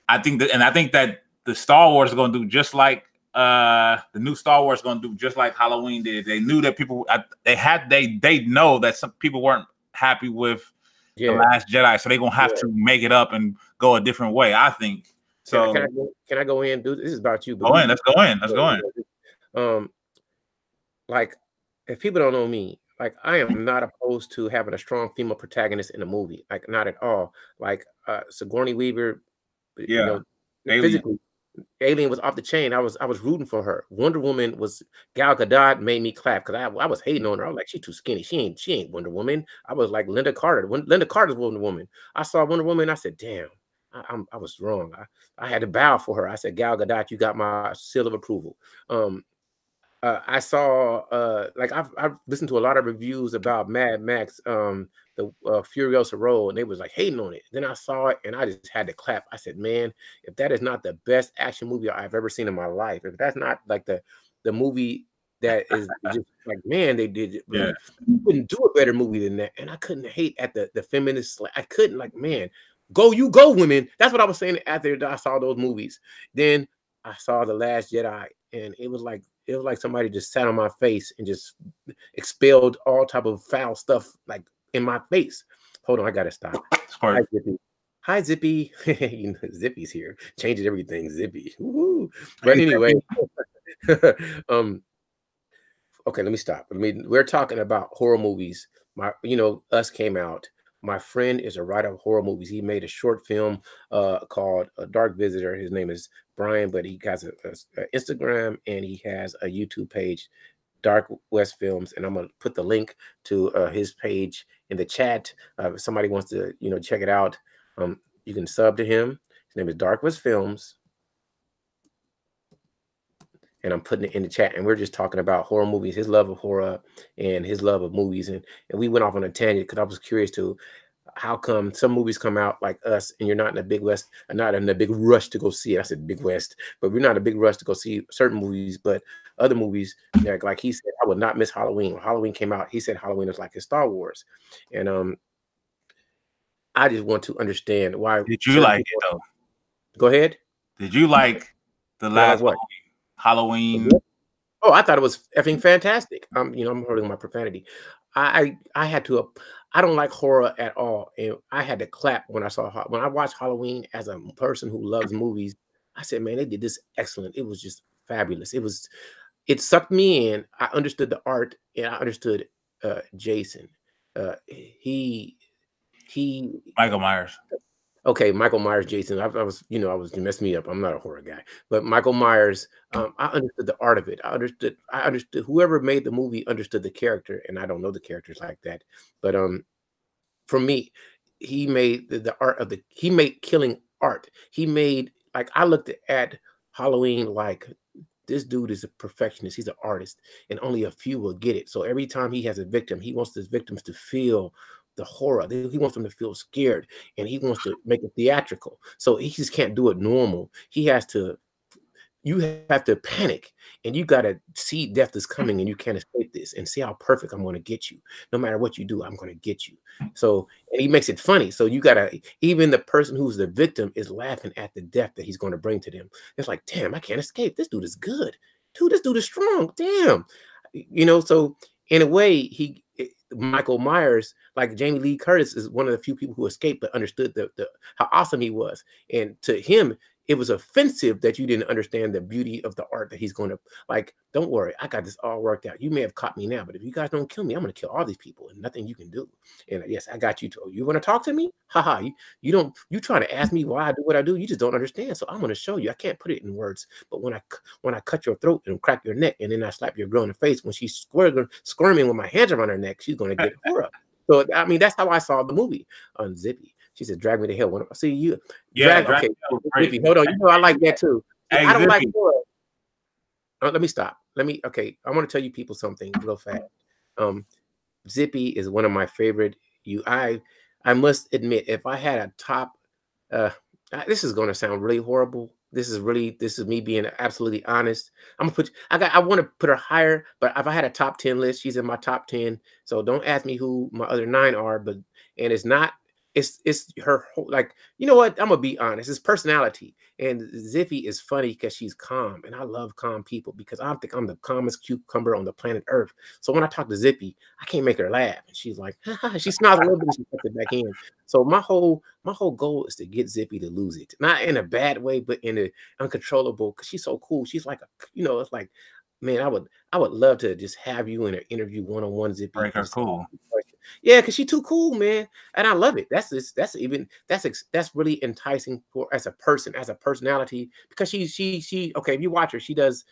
I think that the Star Wars is going to do just like the new Star Wars is going to do just like Halloween did. They knew that people they know that some people weren't happy with the Last Jedi, so they're gonna have to make it up and go a different way. I think. So
can I go in? This is about you.
But let's go in.
Like, if people don't know me, like I am not opposed to having a strong female protagonist in a movie. Like not at all. Like Sigourney Weaver, you know, physically. Alien was off the chain. I was rooting for her. Wonder Woman was Gal Gadot made me clap because I was hating on her. I was like, she's too skinny. She ain't Wonder Woman. I was like Linda Carter. Linda Carter's Wonder Woman. I saw Wonder Woman. I said, damn, I was wrong. I had to bow for her. I said, Gal Gadot, you got my seal of approval. I saw like I've listened to a lot of reviews about Mad Max, the Furiosa Road, and they was like hating on it. Then I saw it and I just had to clap. I said, man, if that is not the best action movie I've ever seen in my life, if that's not like the movie that is just like, man, they did it. You couldn't do a better movie than that. And I couldn't hate at the feminists. I couldn't, like, man, you go women. That's what I was saying after I saw those movies. Then I saw The Last Jedi, and it was like somebody just sat on my face and just expelled all type of foul stuff like in my face. Hold on, I gotta stop. Hi, Zippy. Hi, Zippy. You know, Zippy's here, changes everything. Zippy. Woo-hoo. But anyway, okay, let me stop. We're talking about horror movies. Us came out. My friend is a writer of horror movies. He made a short film called Dark Visitor. His name is Brian, but he has a Instagram and he has a YouTube page, Darkwestfilms, and I'm gonna put the link to his page in the chat. If somebody wants to, check it out, you can sub to him. His name is Darkwestfilms, and I'm putting it in the chat. And we're just talking about horror movies, his love of horror and his love of movies, and we went off on a tangent because I was curious to how come some movies come out like Us and you're not in a big West, not in a big rush to go see it. I said Big West, but we're not in a big rush to go see certain movies, but other movies, like he said, I would not miss Halloween. When Halloween came out, he said Halloween is like his Star Wars. And I just want to understand why.
Did you like it though?
Go ahead.
Did you like the last Halloween?
Oh, I thought it was effing fantastic. I'm holding my profanity. I had to. I don't like horror at all, and I had to clap when I watched Halloween as a person who loves movies. I said, man, they did this excellent. It was just fabulous. It sucked me in. I understood the art, and I understood Jason.
Michael Myers.
Okay, Michael Myers, Jason. I was messed me up. I'm not a horror guy, but Michael Myers. I understood the art of it. I understood whoever made the movie understood the character, and I don't know the characters like that. But for me, he made the art of he made killing art. He made, like, I looked at Halloween like, this dude is a perfectionist. He's an artist, and only a few will get it. So every time he has a victim, he wants his victims to feel the horror. He wants them to feel scared, and he wants to make it theatrical. So he just can't do it normal. You have to panic, and you got to see death is coming, and you can't escape this, and see how perfect I'm going to get you. No matter what you do, I'm going to get you. So, and he makes it funny. So you got to, even the person who's the victim is laughing at the death that he's going to bring to them. It's like, damn, I can't escape. This dude is good. Dude, this dude is strong. Damn. So in a way, Michael Myers, like Jamie Lee Curtis, is one of the few people who escaped but understood how awesome he was. And to him, it was offensive that you didn't understand the beauty of the art that he's going to, like, don't worry, I got this all worked out. You may have caught me now, but if you guys don't kill me, I'm going to kill all these people and nothing you can do. And yes, I got you too. You want to talk to me? Haha, you trying to ask me why I do what I do. You just don't understand. So I'm going to show you. I can't put it in words, but when I cut your throat and crack your neck, and then I slap your girl in the face, when she's squirming with my hands around her neck, she's going to get horror. So, I mean, that's how I saw the movie on Zippy. She said, drag me to hell. See you.
Yeah.
Okay. Zippy, hold on. I like that too.
Hey,
I don't
Zippy.
like horror. Let me stop. Okay. I want to tell you people something real fast. Zippy is one of my favorite. I I must admit, if I had a top, uh, this is going to sound really horrible. This is me being absolutely honest. I want to put her higher, but if I had a top 10 list, she's in my top 10. So don't ask me who my other 9 are, and it's not, it's her like, you know what? I'm gonna be honest. It's personality. And Zippy is funny because she's calm, and I love calm people because I think I'm the calmest cucumber on the planet Earth. So when I talk to Zippy, I can't make her laugh, and she's like, she smiles a little bit and she puts it back in. So my whole goal is to get Zippy to lose it, not in a bad way, but in a uncontrollable. Because she's so cool. She's like it's like, man, I would love to just have you in an interview one-on-one, Zippy.
Break her cool.
Yeah, because she's too cool, man, and I love it. That's really enticing for as a person, as a personality, because she okay. If you watch her, she just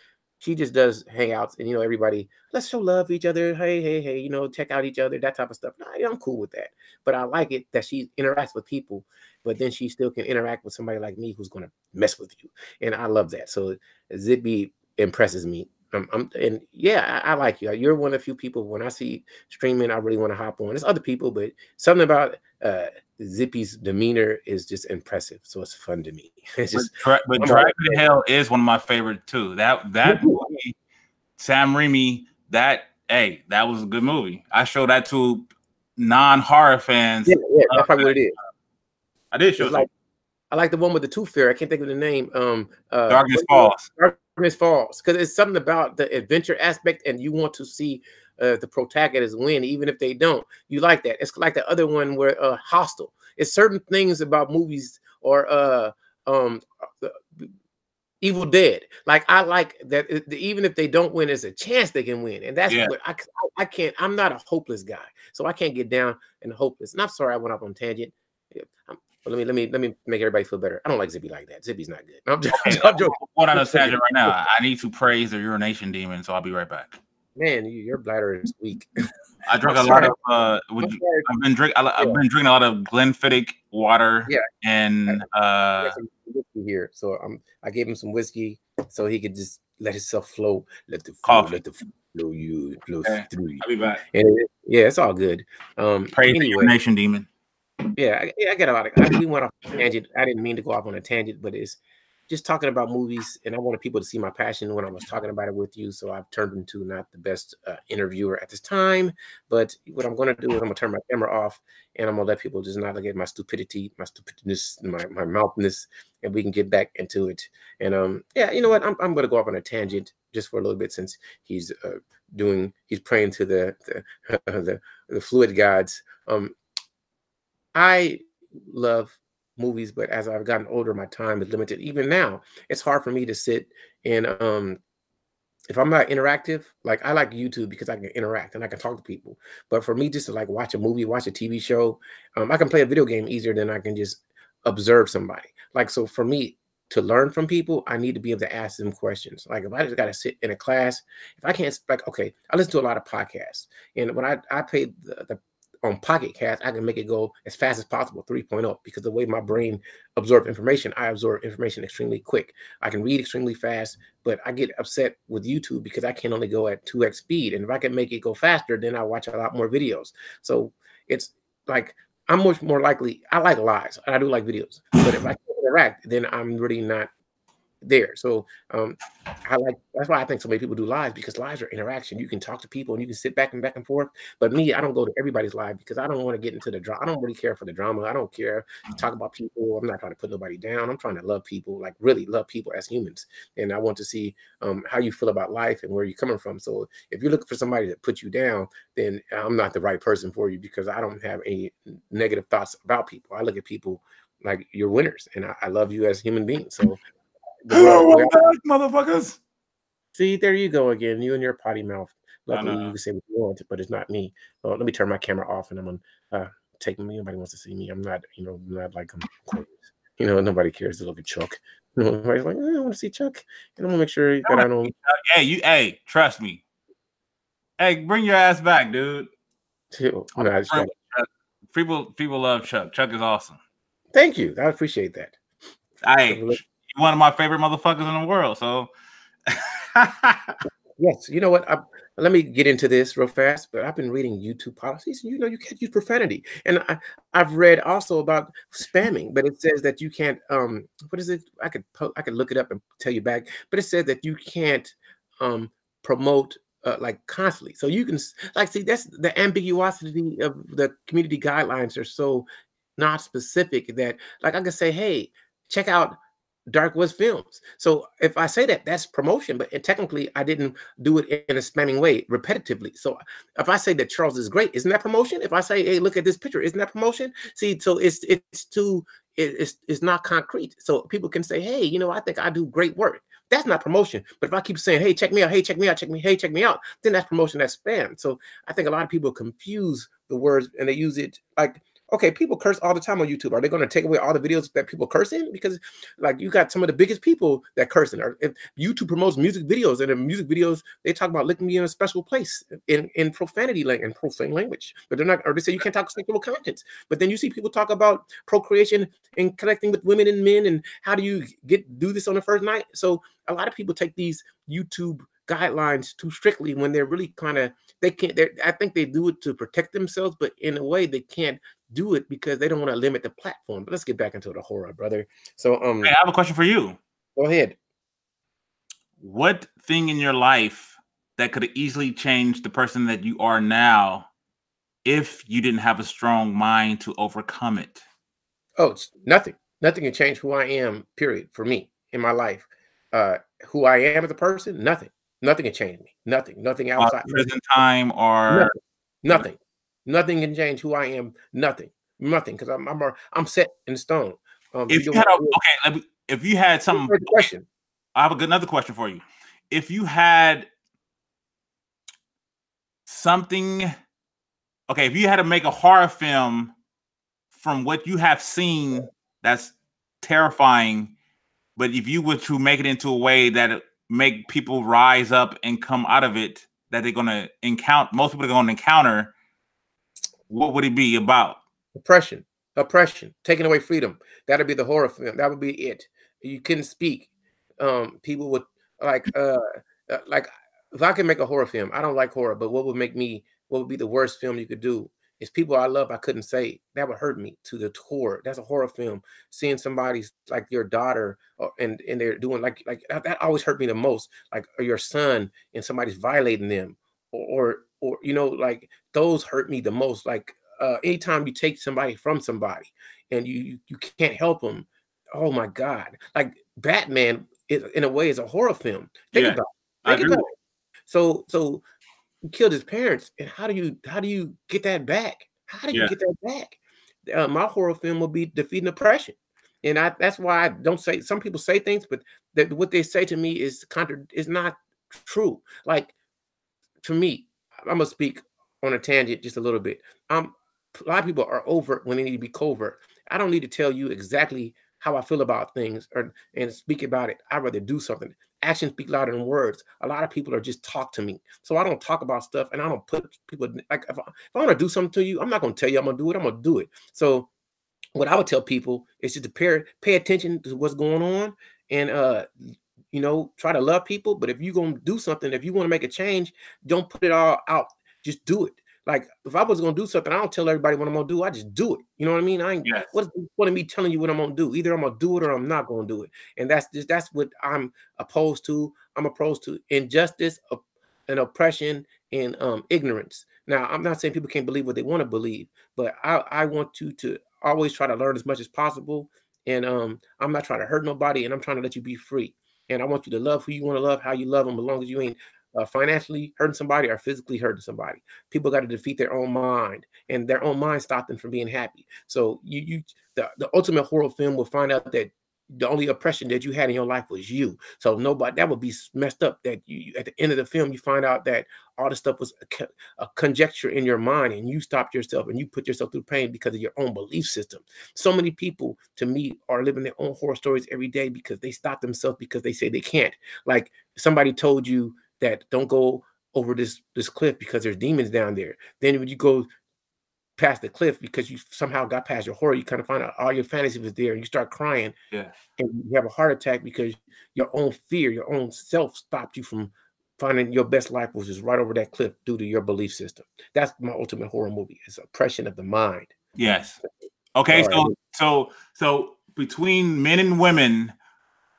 does hangouts, and everybody, let's show love to each other. Hey, check out each other, that type of stuff. I'm cool with that, but I like it that she interacts with people, but then she still can interact with somebody like me who's gonna mess with you, and I love that. So Zippy impresses me. And yeah, I like you. You're one of the few people when I see streaming, I really want to hop on. There's other people, but something about Zippy's demeanor is just impressive. So it's fun to me. It's just,
but Driving to Hell is one of my favorite too. That movie, Sam Raimi, that was a good movie. I showed that to non-horror fans.
Yeah, that's probably what it is.
I did show it.
I like the one with the Tooth Fairy. I can't think of the name.
Darkness Falls.
Darkness Falls, because it's something about the adventure aspect, and you want to see the protagonist win, even if they don't. You like that. It's like the other one where Hostel. It's certain things about movies or Evil Dead. Like I like that. Even if they don't win, there's a chance they can win, and that's what I can't. I'm not a hopeless guy, so I can't get down and hopeless. And I'm sorry I went off on a tangent. Let me make everybody feel better. I don't like Zippy like that. Zippy's not good. I'm joking.
What on a tangent right now? I need to praise the urination demon, so I'll be right back.
Man, your bladder is weak.
I drink a lot of. I've been drinking a lot of Glenfiddich water.
Yeah,
and
some whiskey here. So I gave him some whiskey so he could just let himself flow. Let the flow through you.
I'll be back.
And it's all good.
Praise the urination demon.
Yeah, I get a lot of. We went off on a tangent. I didn't mean to go off on a tangent, but it's just talking about movies, and I wanted people to see my passion when I was talking about it with you. So I've turned into not the best interviewer at this time, but what I'm going to do is I'm going to turn my camera off, and I'm going to let people just not look at my stupidity, my stupidness, my mouthness, and we can get back into it. And yeah, you know what? I'm going to go off on a tangent just for a little bit since he's praying to the fluid gods. I love movies, but as I've gotten older, my time is limited. Even now, it's hard for me to sit and if I'm not interactive, like I like YouTube because I can interact and I can talk to people. But for me, just to like watch a movie, watch a TV show, I can play a video game easier than I can just observe somebody. Like, so for me to learn from people, I need to be able to ask them questions. Like if I just got to sit in a class, if I can't, like, okay, I listen to a lot of podcasts, and when I pay the on Pocket Cast, I can make it go as fast as possible, 3.0, because the way my brain absorbs information, I absorb information extremely quick. I can read extremely fast, but I get upset with YouTube because I can only go at 2x speed. And if I can make it go faster, then I watch a lot more videos. So it's like, I'm much more likely, I like lives. I do like videos, but if I can interact, then I'm really not there. So that's why I think so many people do lives, because lives are interaction. You can talk to people and you can sit back and forth. But me, I don't go to everybody's live because I don't want to get into the drama. I don't really care for the drama. I don't care to talk about people. I'm not trying to put nobody down. I'm trying to love people, like really love people as humans. And I want to see how you feel about life and where you're coming from. So if you're looking for somebody to put you down, then I'm not the right person for you, because I don't have any negative thoughts about people. I look at people like you're winners, and I love you as human beings. So
motherfuckers.
See, there you go again. You and your potty mouth. Luckily, you can say what you want, but it's not me. Well, let me turn my camera off, and I'm gonna take me. Nobody wants to see me. I'm not, not like nobody cares to look at Chuck. Nobody's like, I want to see Chuck, and I'm gonna make sure that I don't.
Hey, trust me. Hey, bring your ass back, dude. People love Chuck. Chuck is awesome.
Thank you. I appreciate that.
You're one of my favorite motherfuckers in the world. So
Yes, you know what? Let me get into this real fast. But I've been reading YouTube policies, and you can't use profanity. And I've read also about spamming, but it says that you can't. What is it? I could look it up and tell you back. But it said that you can't um promote like constantly. So you can like see that's the ambiguity of the community guidelines are so not specific that like I can say, hey, check out Darkwestfilms. So if I say that, that's promotion, but technically I didn't do it in a spamming way repetitively. So if I say that Charles is great, isn't that promotion? If I say, hey, look at this picture, isn't that promotion? See, so it's not concrete. So people can say, hey, I think I do great work. That's not promotion. But if I keep saying, hey, check me out, hey, check me out, hey, check me out, then that's promotion, that's spam. So I think a lot of people confuse the words and they use it like, okay, people curse all the time on YouTube. Are they going to take away all the videos that people curse in? Because like you got some of the biggest people that cursing. Or if YouTube promotes music videos, and in music videos they talk about licking me in a special place in profanity and profane language, but they're not. Or they say you can't talk sexual contents. But then you see people talk about procreation and connecting with women and men, and how do you do this on the first night? So a lot of people take these YouTube guidelines too strictly when they're really kind of they can't. I think they do it to protect themselves, but in a way they can't do it because they don't want to limit the platform. But let's get back into the horror, brother. So
Hey, I have a question for you.
Go ahead.
What thing in your life that could have easily changed the person that you are now if you didn't have a strong mind to overcome it?
Oh, it's nothing. Nothing can change who I am, period, for me in my life. Who I am as a person, nothing. Nothing can change me. Nothing. Nothing outside.
Prison time or
Nothing. Nothing. Nothing can change who I am. Nothing. Nothing. Because I'm set in stone.
If you had if you had something,
question.
I have another question for you. If you had something, if you had to make a horror film from what you have seen that's terrifying, but if you were to make it into a way that it make people rise up and come out of it, that they're going to encounter, most people are going to encounter, what would it be about?
Oppression, taking away freedom. That'd be the horror film. That would be it. You couldn't speak. People would like if I could make a horror film. I don't like horror, but what would be the worst film you could do? Is people I love I couldn't say. That would hurt me to the core. That's a horror film. Seeing somebody's like your daughter and they're doing like that always hurt me the most. Like or your son and somebody's violating them or like those hurt me the most. Like anytime you take somebody from somebody and you can't help them, oh my God! Like Batman, in a way, is a horror film. Think about it. Think about it. So he killed his parents, and how do you get that back? How do you get that back? My horror film will be defeating oppression, and that's why I don't say. Some people say things, but what they say to me is not true. Like for me, I'm gonna speak on a tangent just a little bit. A lot of people are overt when they need to be covert. I don't need to tell you exactly how I feel about things and speak about it. I'd rather do something. Actions speak louder than words. A lot of people are just talk to me. So I don't talk about stuff and I don't put people like if I want to do something to you, I'm not gonna tell you I'm gonna do it. I'm gonna do it. So what I would tell people is just to pay attention to what's going on and try to love people. But if you're gonna do something, if you want to make a change, don't put it all out. Just do it. Like if I was gonna do something, I don't tell everybody what I'm gonna do. I just do it. You know what I mean? What's the point of me telling you what I'm gonna do? Either I'm gonna do it or I'm not gonna do it. And that's what I'm opposed to. I'm opposed to injustice and oppression and ignorance. Now, I'm not saying people can't believe what they want to believe, but I want you to always try to learn as much as possible. And I'm not trying to hurt nobody, and I'm trying to let you be free. And I want you to love who you want to love, how you love them, as long as you ain't financially hurting somebody or physically hurting somebody. People got to defeat their own mind, and their own mind stopped them from being happy. So the ultimate horror film will find out that the only oppression that you had in your life was you. So that would be messed up. That you at the end of the film you find out that all the stuff was a conjecture in your mind, and you stopped yourself and you put yourself through pain because of your own belief system. So many people, to me, are living their own horror stories every day because they stop themselves because they say they can't. Like somebody told you that don't go over this cliff because there's demons down there. Then when you go past the cliff because you somehow got past your horror, you kind of find out all your fantasy was there and you start crying.
Yeah.
And you have a heart attack because your own fear, your own self stopped you from finding your best life was just right over that cliff due to your belief system. That's my ultimate horror movie. It's oppression of the mind.
Yes. Okay,
All right.
so between men and women,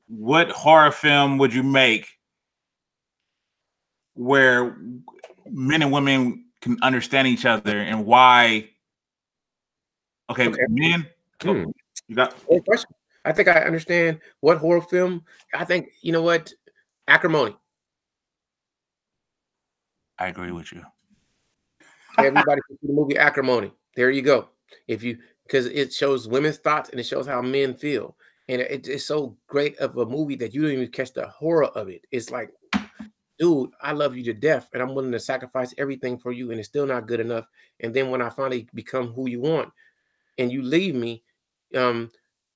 what horror film would you make where men and women can understand each other, and why? Okay, men.
Hmm.
You got
Great question. I think I understand what horror film. I think, you know what? Acrimony.
I agree with you.
Everybody can see the movie Acrimony. There you go. If you, because it shows women's thoughts and it shows how men feel. And it's so great of a movie that you don't even catch the horror of it. It's like, dude, I love you to death and I'm willing to sacrifice everything for you, and it's still not good enough. And then when I finally become who you want and you leave me, um,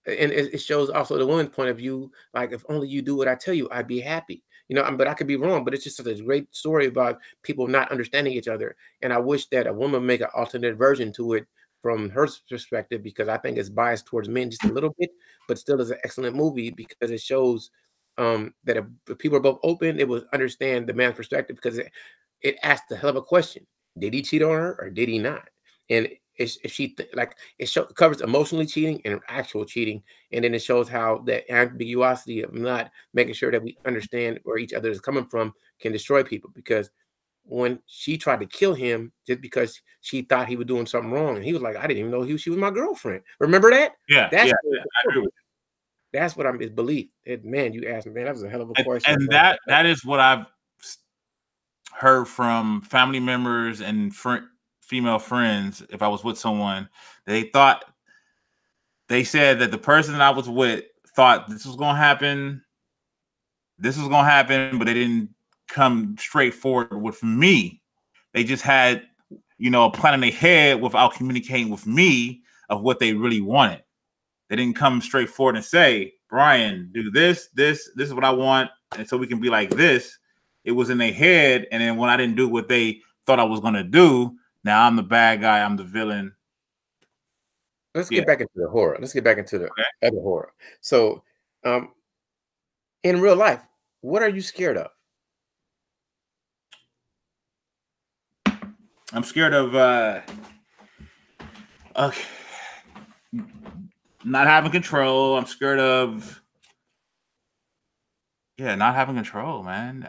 and it shows also the woman's point of view, like if only you do what I tell you, I'd be happy. You know, but I could be wrong, but it's just such a great story about people not understanding each other. And I wish that a woman make an alternate version to it from her perspective, because I think it's biased towards men just a little bit, but still is an excellent movie because it shows that if people are both open, it will understand the man's perspective, because it asked the hell of a question: did he cheat on her or did he not? And if she like covers emotionally cheating and actual cheating, and then it shows how that ambiguity of not making sure that we understand where each other is coming from can destroy people. Because when she tried to kill him just because she thought he was doing something wrong, and he was like, I didn't even know she was my girlfriend. Remember that?
Yeah,
That's
I agree with you.
that's what I'm his belief. Man, you asked me, man, that was a hell of a question.
And that is what I've heard from family members and female friends. If I was with someone, they said that the person that I was with thought this was going to happen, but they didn't come straight forward with me. They just had, a plan in their head without communicating with me of what they really wanted. They didn't come straight forward and say, Brian, do this is what I want, and so we can be like this. It was in their head, and then when I didn't do what they thought I was going to do, now I'm the bad guy, I'm the villain.
Let's get back into the horror. Let's get back into the other horror. So, in real life, what are you scared of?
I'm scared of not having control. I'm scared of not having control, man.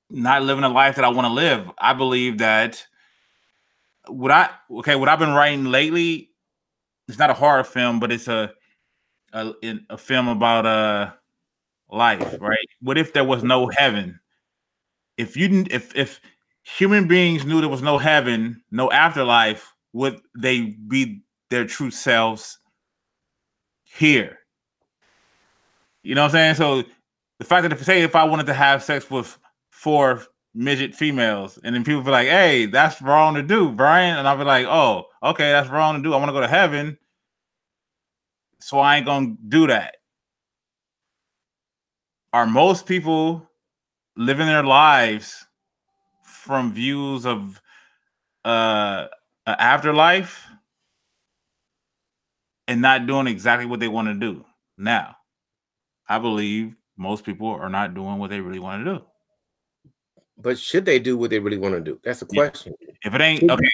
Not living a life that I want to live. I believe that what I've been writing lately, it's not a horror film, but it's a film about life, right? What if there was no heaven? If human beings knew there was no heaven, no afterlife, would they be their true selves here? You know what I'm saying? So the fact that if I wanted to have sex with 4 midget females, and then people be like, hey, that's wrong to do, Brian. And I'll be like, oh, okay, that's wrong to do. I want to go to heaven, so I ain't gonna do that. Are most people living their lives from views of an afterlife and not doing exactly what they want to do? Now, I believe most people are not doing what they really want to do.
But should they do what they really want to do? That's the question.
If it ain't okay,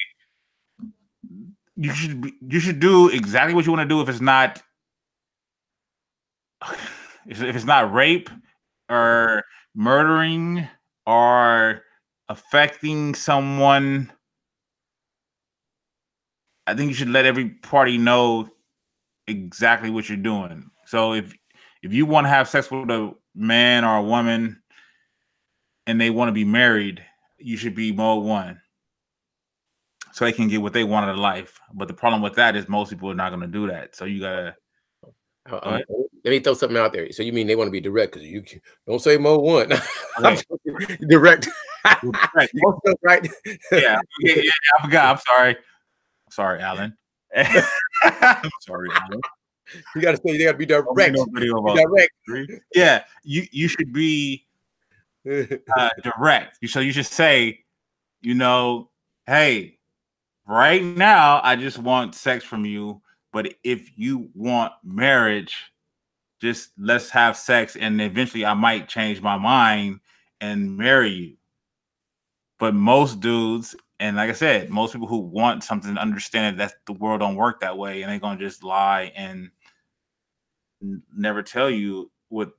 you should do exactly what you want to do. If it's not rape or murdering or affecting someone, I think you should let every party know exactly what you're doing. So if you want to have sex with a man or a woman and they want to be married, you should be mode 1, so they can get what they want out of life. But the problem with that is most people are not going to do that. So you gotta.
Let me throw something out there. So you mean they want to be direct? Because you don't say mode 1. Okay. Direct. Right?
Yeah. I forgot. I'm sorry, Alan. I'm sorry, Alan.
You got to say, you got to be direct. Direct.
Yeah, you should be direct. So you should say, hey, right now I just want sex from you, but if you want marriage, just let's have sex, and eventually I might change my mind and marry you. But most dudes, and like I said, most people who want something to understand that the world don't work that way, and they're gonna just lie and never tell you what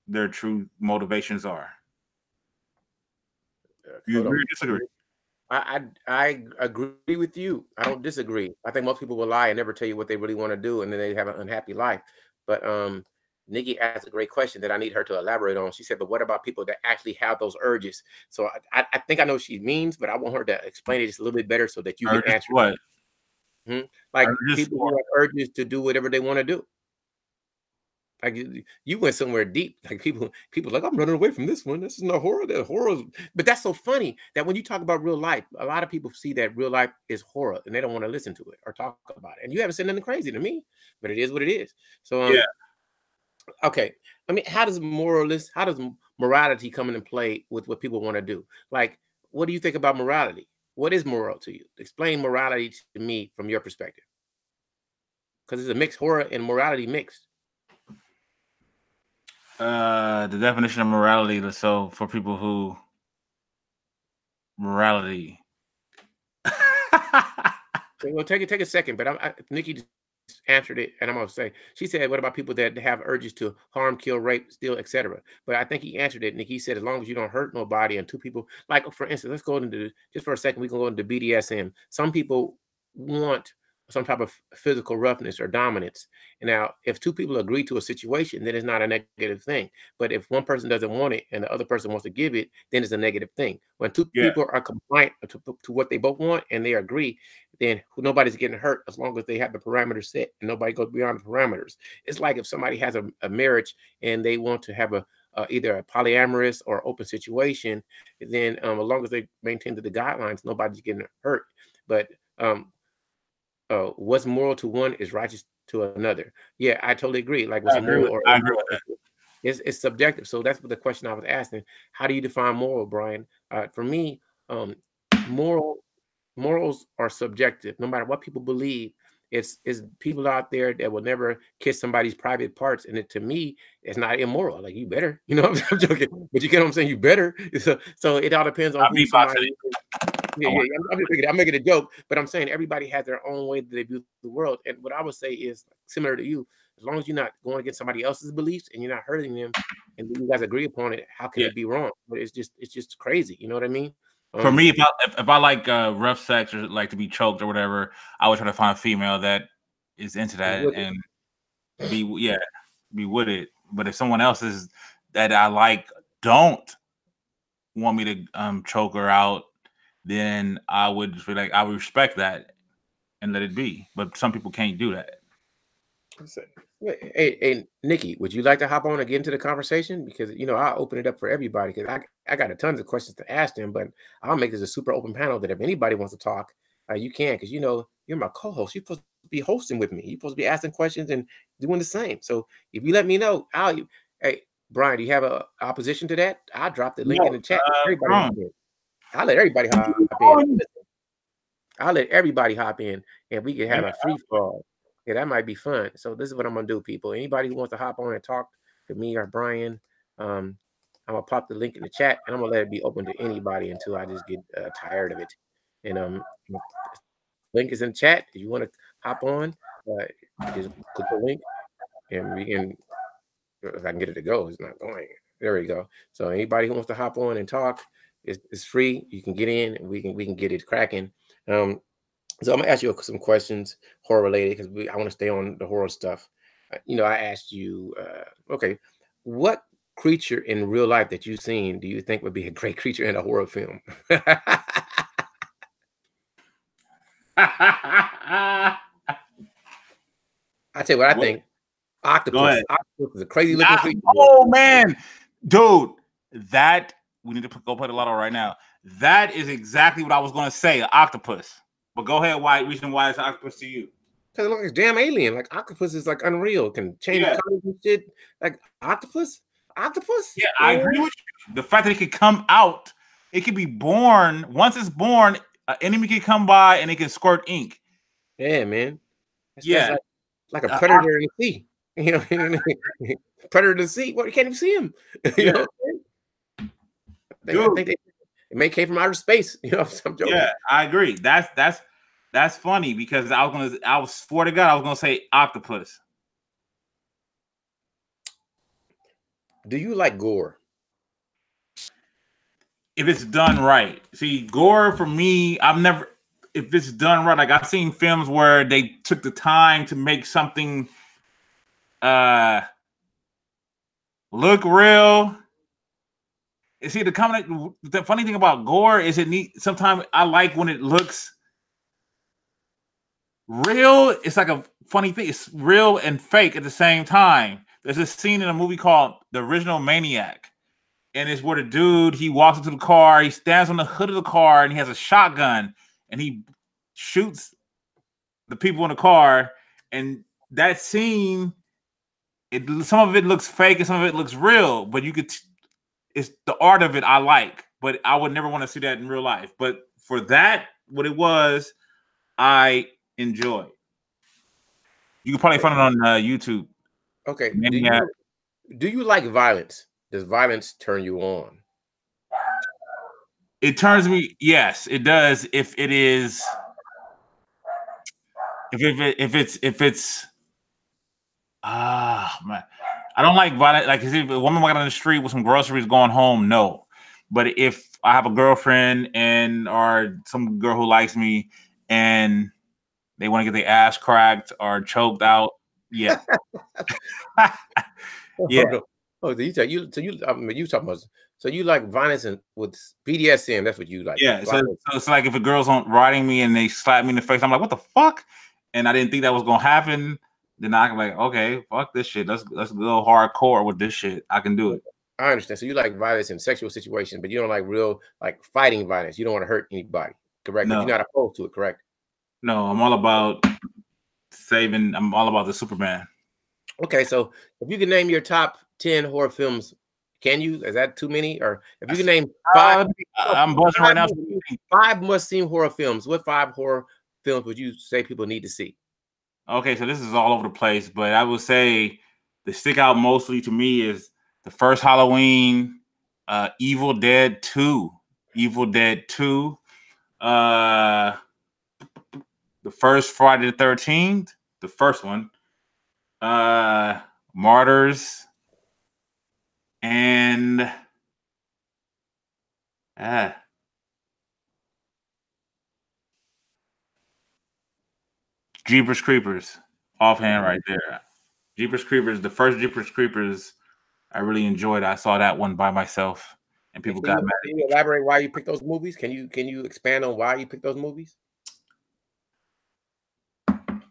their true motivations are. You
Hold
agree
on.
or disagree?
I agree with you. I don't disagree. I think most people will lie and never tell you what they really want to do, and then they have an unhappy life. But Nikki asked a great question that I need her to elaborate on. She said, "But what about people that actually have those urges?" So I think I know what she means, but I want her to explain it just a little bit better so that you
Or
can
just
answer.
what?
Like
Or just
people
what?
who have urges to do whatever they want to do. Like you went somewhere deep. Like people like, I'm running away from this one. This is not horror. That horror. But that's so funny that when you talk about real life, a lot of people see that real life is horror and they don't want to listen to it or talk about it. And you haven't said nothing crazy to me, but it is what it is. So
Yeah.
okay. I mean, how does morality come into play with what people want to do? Like, what do you think about morality? What is moral to you? Explain morality to me from your perspective. Because it's a mixed horror and morality mixed.
The definition of morality. So for people who morality.
Well, take a second, but Nikki just answered it, and I'm gonna say she said, "What about people that have urges to harm, kill, rape, steal, etc.?" But I think he answered it. Nikki said, "As long as you don't hurt nobody, and two people, like for instance, let's go into just for a second. We can go into BDSM. Some people want some type of physical roughness or dominance. And now, if two people agree to a situation, then it's not a negative thing. But if one person doesn't want it and the other person wants to give it, then it's a negative thing. When two
Yeah.
people are compliant to what they both want and they agree, then nobody's getting hurt as long as they have the parameters set and nobody goes beyond the parameters. It's like if somebody has a marriage and they want to have either a polyamorous or open situation, then as long as they maintain the guidelines, nobody's getting hurt. But what's moral to one is righteous to another. Yeah, I totally agree. Like what's moral or
I agree
immoral,
with that.
it's subjective. So that's what the question I was asking. How do you define moral, Brian? For me, moral morals are subjective. No matter what people believe, it's people out there that will never kiss somebody's private parts, and to me, it's not immoral. Like you better, I'm joking, but you get what I'm saying. You better. So it all depends on
I
who
beatboxing
somebody.
it.
Yeah. I'm making a joke, but I'm saying everybody has their own way that they view the world. And what I would say is similar to you. As long as you're not going against somebody else's beliefs and you're not hurting them, and you guys agree upon it, how can
Yeah.
it be wrong? But it's just crazy. You know what I mean?
For me, if I like rough sex or like to be choked or whatever, I would try to find a female that is into that and be with it. But if someone else is that I like don't want me to choke her out, then I would just be like, I would respect that and let it be. But some people can't do that.
Hey, Nikki, would you like to hop on and get into the conversation? Because I'll open it up for everybody because I got a tons of questions to ask them, but I'll make this a super open panel that if anybody wants to talk, you can, because you're my co-host. You're supposed to be hosting with me. You're supposed to be asking questions and doing the same. So if you let me know, hey, Brian, do you have a opposition to that? I'll drop the link in the chat. Everybody hop in. I'll let everybody hop in. I'll let everybody hop in and we can have a free fall. Yeah, that might be fun. So this is what I'm gonna do, people. Anybody who wants to hop on and talk to me or Brian, I'm gonna pop the link in the chat and I'm gonna let it be open to anybody until I just get tired of it. And link is in chat. If you want to hop on, just click the link and we can. If I can get it to go, it's not going. There we go. So anybody who wants to hop on and talk, it's free. You can get in and we can get it cracking. So I'm gonna ask you some questions horror related because I want to stay on the horror stuff. I asked you, okay, what creature in real life that you've seen do you think would be a great creature in a horror film? I tell you what I think.
Go ahead.
Octopus. Octopus is a crazy looking creature.
Oh man, dude, that we need to go play the lotto right now. That is exactly what I was going to say. Octopus. But go ahead. Reason why it's octopus to you?
Because it looks like damn alien. Like octopus is like unreal. Can change colors and shit. Like octopus.
Yeah, I agree with you. The fact that it could come out, it could be born. Once it's born, an enemy can come by and it can squirt ink.
Yeah, man.
That's
like a predator in the sea. Predator in the sea. Well, you can't even see him. You know? I think it may came from outer space. You know, I'm joking.
Yeah, I agree. That's funny because I was swear to God I was gonna say octopus.
Do you like gore?
If it's done right. See, gore for me, if it's done right, like I've seen films where they took the time to make something look real. See, the funny thing about gore is it neat. Sometimes I like when it looks real. It's like a funny thing. It's real and fake at the same time. There's a scene in a movie called The Original Maniac. And it's where the dude, he walks into the car, he stands on the hood of the car, and he has a shotgun, and he shoots the people in the car. And that scene, some of it looks fake and some of it looks real, but it's the art of it I like, but I would never want to see that in real life. But for that, what it was, I enjoy. You can probably find it on YouTube.
Okay.
Maniac.
Do you like violence? Does violence turn you on?
It turns me, yes, it does. If it is, if it's, man, I don't like violence. Like, if a woman walking down the street with some groceries going home, no. But if I have a girlfriend or some girl who likes me and they want to get their ass cracked or choked out, yeah, yeah.
Oh, you talking about? So you like violence and with BDSM? That's what you like.
Yeah. So it's like if a girl's riding me and they slap me in the face, I'm like, what the fuck? And I didn't think that was gonna happen. Then I'm like, okay, fuck this shit. Let's go hardcore with this shit. I can do it.
I understand. So you like violence in sexual situations, but you don't like real like fighting violence. You don't want to hurt anybody, correct?
No.
But you're not opposed to it, correct?
No, I'm all about saving. I'm all about the Superman.
Okay, so if you can name your top 10 horror films, can you? Is that too many? Or if you can name 5,
I'm buzzing right now.
5 must-see horror films. What 5 horror films would you say people need to see?
Okay, so this is all over the place, but I would say the stick out mostly to me is the first Halloween, Evil Dead 2, the first Friday the 13th, the first one, Martyrs, and Jeepers Creepers, offhand right there. Jeepers Creepers, the first Jeepers Creepers, I really enjoyed. I saw that one by myself, and people got mad.
Can you elaborate why you picked those movies? Can you expand on why you picked those movies?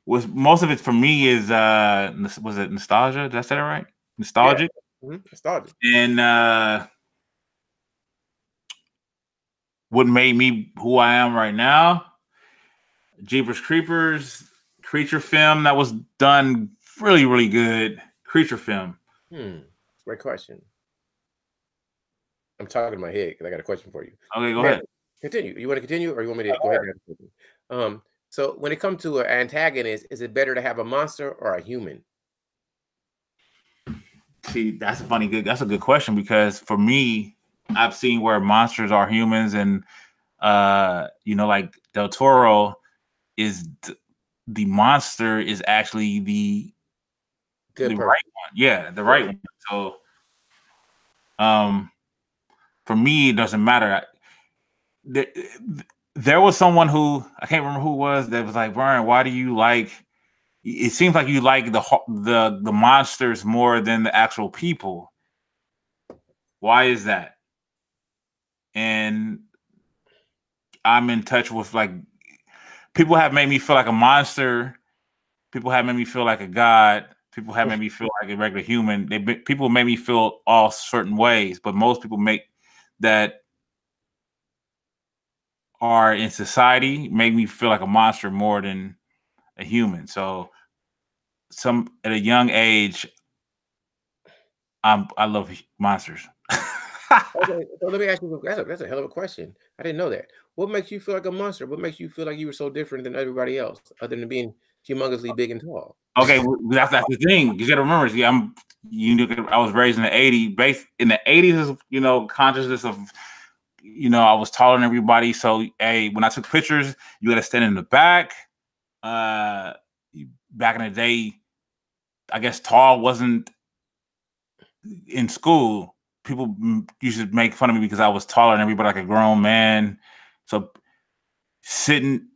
Most of it for me is was it nostalgia? Did I say that right? Nostalgic.
Yeah. Nostalgic.
And what made me who I am right now? Jeepers Creepers, creature film that was done really, really good. Creature film.
Great question. I'm talking in my head because I got a question for you.
Okay, go ahead.
Continue. You want to continue, or you want me to go ahead? So when it comes to an antagonist, is it better to have a monster or a human?
See, that's a good question because for me, I've seen where monsters are humans, and like Del Toro is the monster is actually the right one. Yeah, the right one. So, for me, it doesn't matter. There was someone who I can't remember who it was that was like, Brian, why do you like? It seems like you like the monsters more than the actual people. Why is that? And I'm in touch with like people have made me feel like a monster. People have made me feel like a god. People have made me feel like a regular human. People make me feel all certain ways, but most people that are in society make me feel like a monster more than a human. So at a young age, I love monsters.
Okay, so let me ask you, that's a hell of a question. I didn't know that. What makes you feel like a monster? What makes you feel like you were so different than everybody else, other than being humongously big and tall?
Okay, that's the thing. You got to remember, I was raised in the 80s. In the 80s, consciousness of you know, I was taller than everybody. So, hey, when I took pictures, you got to stand in the back. Back in the day, I guess tall wasn't in school. People used to make fun of me because I was taller than everybody, like a grown man. So sitting,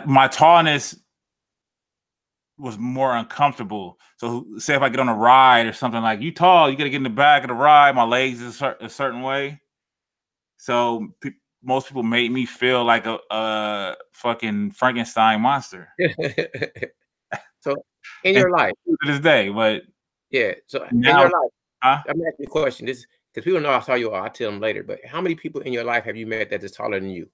my tallness was more uncomfortable. So say if I get on a ride or something, like, you tall, you got to get in the back of the ride. My legs is a certain way. So most people made me feel like a fucking Frankenstein monster.
So in your life,
to this day, but
yeah. So in
now,
your life, I'm asking you a question. This because people know how tall you are. I'll tell them later. But how many people in your life have you met that is taller than you?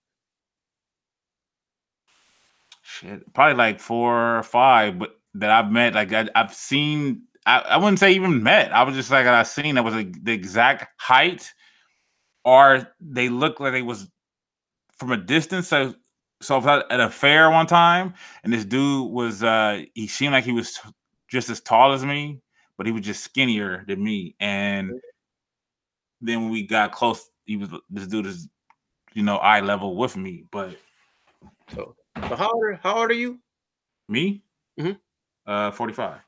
shit, probably like 4 or 5, but that I've met. Like I've seen. I wouldn't say even met. I was just like I seen that was the exact height, or they looked like they was from a distance. So I was at a fair one time, and this dude was he seemed like he was just as tall as me, but he was just skinnier than me. And then when we got close, this dude is, you know, eye level with me. But
so how old are you?
me,
Mhm.
45.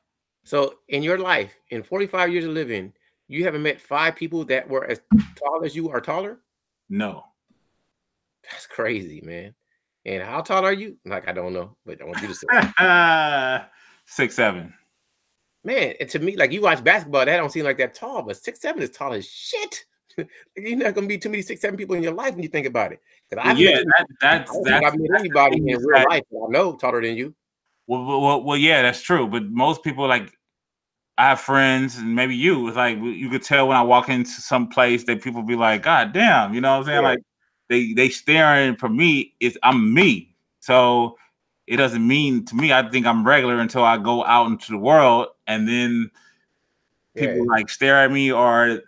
So in your life, in 45 years of living, you haven't met 5 people that were as tall as you or taller?
No.
That's crazy, man. And how tall are you? Like, I don't know, but I want you to say.
6'7".
Man, and to me, like, you watch basketball, that don't seem like that tall, but 6'7" is tall as shit. You're not gonna be too many 6'7" people in your life when you think about it. Because
Well,
I've met
yeah,
you. I don't think
that's
I've met
the
anybody
thing
in
is
real
that,
life that I know taller than you.
well, yeah, that's true. But most people, like, I have friends, and maybe you, it's like you could tell when I walk into some place that people be like, God damn, you know what I'm saying?
Yeah,
Like they staring for me, I'm me. So it doesn't mean to me, I think I'm regular until I go out into the world, and then
yeah.
people like stare at me, or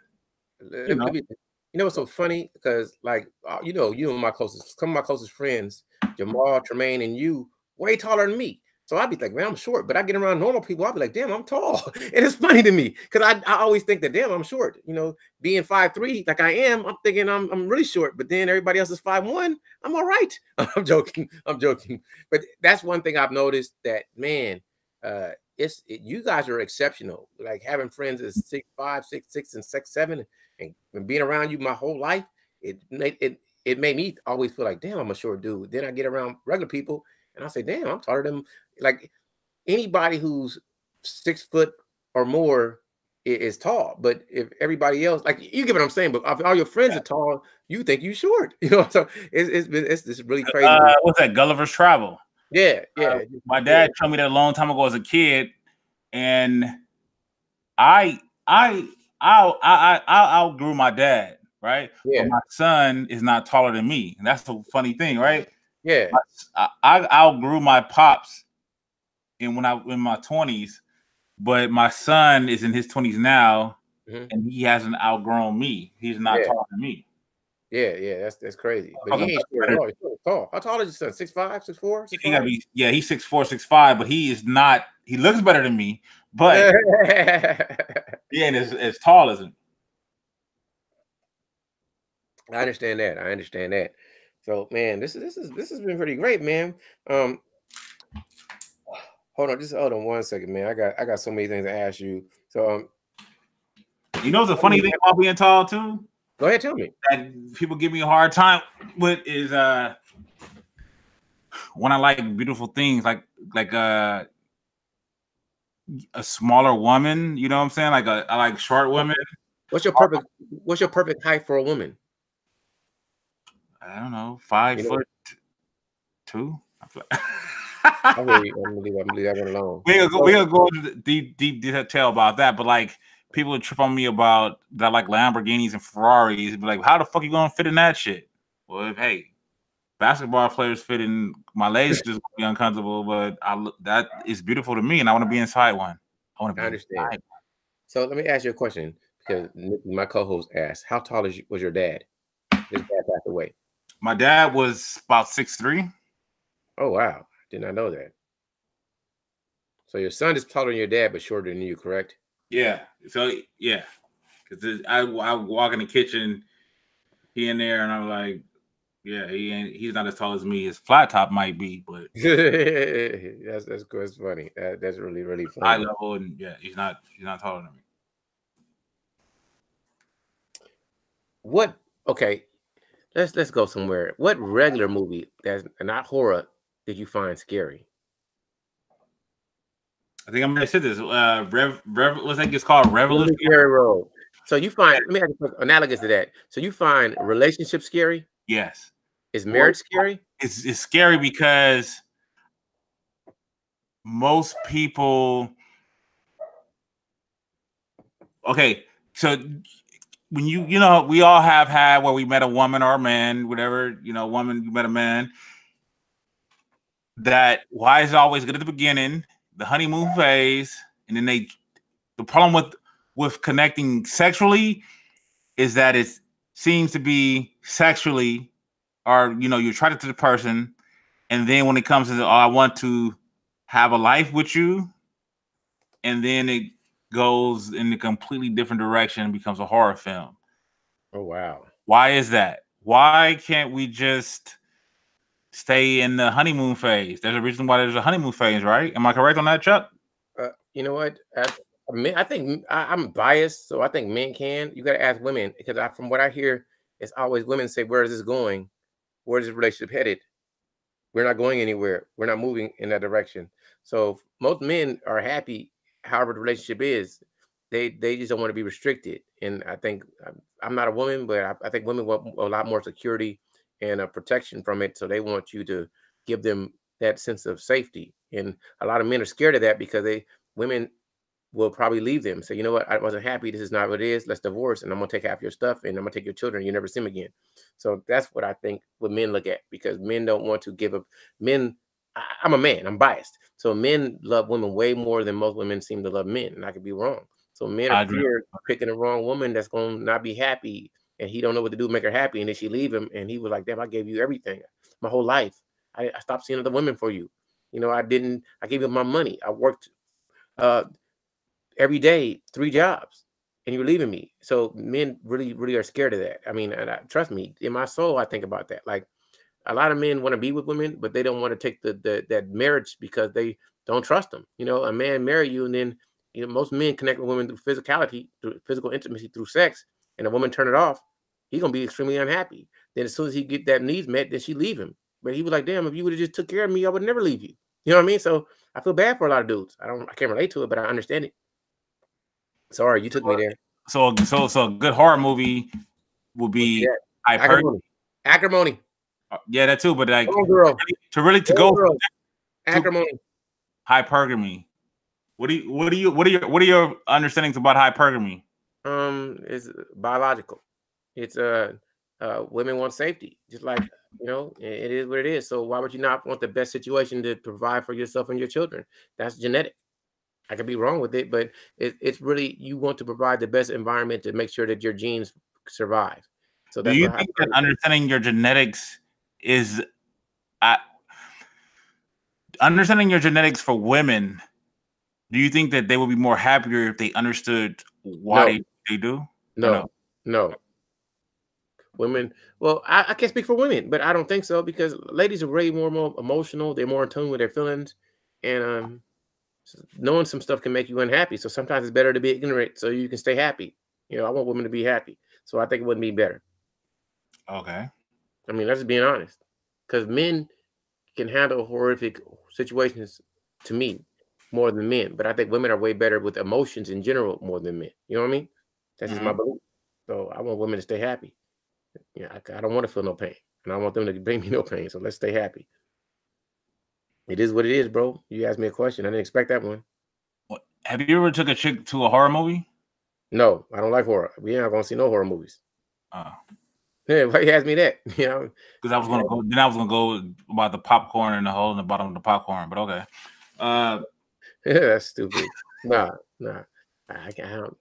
you know.
Let me, you know what's so funny? Because like you know my closest, some of my closest friends, Jamal, Tremaine, and you, way taller than me. So I'd be like, man, I'm short, but I get around normal people, I'll be like, damn, I'm tall. And it's funny to me because I always think that, damn, I'm short. You know, being 5'3", like I am, I'm thinking I'm really short, but then everybody else is 5'1". I'm all right. I'm joking. I'm joking. But that's one thing I've noticed that, man, you guys are exceptional. Like having friends is 6'5", 6'6", and 6'7", and being around you my whole life, it made me always feel like, damn, I'm a short dude. Then I get around regular people and I say, damn, I'm taller than, like, anybody who's 6 foot or more is tall. But if everybody else, like, you get what I'm saying, but if all your friends are tall, you think you short, you know. So it's really crazy.
What's that? Gulliver's Travel.
Yeah, yeah,
My
yeah,
dad told me that a long time ago as a kid, and I I I outgrew my dad, right? But
yeah,
my son is not taller than me, and that's the funny thing, right?
yeah,
I outgrew my pops in my 20s, but my son is in his 20s now,
mhm,
and he hasn't outgrown me. He's not
yeah,
taller than me.
yeah. That's crazy. But he
Talking
ain't short at
better.
all. He's really tall. How tall is your son? 6'5", 6'4",
He gotta
6'5"?
be, yeah, he's 6'4", 6'5", but he is not. He looks better than me, but he ain't as tall as him.
I understand that. I understand that. So, man, this has been pretty great, man. Um, hold on 1 second, man. I got so many things to ask you. So,
You know, the
I
funny
mean,
thing about being tall too,
go ahead, tell me.
that people give me a hard time with is when I like beautiful things, like a smaller woman. You know what I'm saying? Like I like short women.
What's your perfect height for a woman?
I don't know, 5
You know,
foot 2.
I hear you. I'm gonna leave that one alone.
We
So,
gonna go into the deep detail about that, but like people trip on me about that, like Lamborghinis and Ferraris. Be like, how the fuck you gonna fit in that shit? Well, hey, basketball players fit in, my legs just be uncomfortable, but that is beautiful to me, and I want to be inside one. I want to
I
be
understand.
inside.
So let me ask you a question because my co-host asked, "How tall was your dad?" His dad passed away.
My dad was about 6'3".
Oh wow, did not know that. So your son is taller than your dad, but shorter than you, correct?
Yeah. So yeah, because I walk in the kitchen, he in there, and I'm like, yeah, he's not as tall as me. His flat top might be, but
that's good. It's funny. That's really
eye
funny.
level, and yeah, he's not taller than me.
What? Okay, let's go somewhere. What regular movie that's not horror did you find scary?
I think I might have said this. What's that? It's called Revolutionary.
Revolutionary Road. So you find, let me ask you analogous to that. So you find relationships scary?
Yes.
Is
Well,
marriage scary?
it's scary because most people. Okay, so when you know, we all have had where we met a woman or a man, whatever, woman, you met a man. That why is it always good at the beginning, the honeymoon phase, and then the problem with connecting sexually is that it seems to be sexually, or you're attracted to the person, and then when it comes to I want to have a life with you, and then it goes in a completely different direction and becomes a horror film.
Oh wow.
Why is that? Why can't we just stay in the honeymoon phase? There's a reason why there's a honeymoon phase, right? Am I correct on that, Chuck?
You know what? I think I'm biased, so I think men can. You got to ask women because from what I hear, it's always women say, "Where is this going? Where is this relationship headed? We're not going anywhere. We're not moving in that direction." So most men are happy, however the relationship is. They just don't want to be restricted. And I think I'm not a woman, but I think women want a lot more security and protection from it. So they want you to give them that sense of safety. And a lot of men are scared of that because women will probably leave them. Say, you know what, I wasn't happy. This is not what it is. Let's divorce, and I'm gonna take half your stuff, and I'm gonna take your children. You never see them again. So that's what I think what men look at because men don't want to give up. Men, I'm a man. I'm biased. So men love women way more than most women seem to love men, and I could be wrong. So men are
I agree.
fear picking the wrong woman that's gonna not be happy, and he don't know what to do to make her happy, and then she leave him, and he was like, "Damn, I gave you everything, my whole life. I stopped seeing other women for you. You know, I didn't. I gave you my money. I worked." Every day, 3 jobs, and you're leaving me. So men really are scared of that. I mean, and trust me, in my soul, I think about that. Like a lot of men want to be with women, but they don't want to take that marriage because they don't trust them. You know, a man marry you, and then most men connect with women through physicality, through physical intimacy, through sex, and a woman turn it off. He's gonna be extremely unhappy. Then as soon as he get that needs met, then she leave him. But he was like, "Damn, if you would have just took care of me, I would never leave you." You know what I mean? So I feel bad for a lot of dudes. I can't relate to it, but I understand it. Sorry, you took me there.
So a good horror movie would
What's
be
that?
hypergamy.
Acrimony.
Yeah, that too. But like
Come on, girl.
to really to
Come
go
on, girl.
to
Acrimony.
hypergamy. What are your understandings about hypergamy?
It's biological. It's women want safety, just like it is what it is. So why would you not want the best situation to provide for yourself and your children? That's genetic. I could be wrong with it, but it's really you want to provide the best environment to make sure that your genes survive. So
Do
that's
you
what
think that
hypergamy.
understanding your genetics is uh, understanding your genetics for women? Do you think that they would be more happier if they understood why
No,
they do or
no,
no?
no. Women, well, I can't speak for women, but I don't think so because ladies are way more emotional. They're more in tune with their feelings, and knowing some stuff can make you unhappy. So sometimes it's better to be ignorant so you can stay happy. I want women to be happy, so I think it wouldn't be better.
Okay.
I mean, that's just being honest, because men can handle horrific situations to me more than men, but I think women are way better with emotions in general more than men. You know what I mean? That's just my
Mhm.
belief. So I want women to stay happy. I don't want to feel no pain, and I want them to bring me no pain. So let's stay happy. It is what it is, bro. You asked me a question. I didn't expect that one.
Have you ever took a chick to a horror movie?
No, I don't like horror. We ain't gonna see no horror movies.
Uh,
Yeah, why you ask me that?
because I was gonna go. Then I was gonna go about the popcorn and the hole in the bottom of the popcorn. But okay.
That's stupid. Nah. I can't.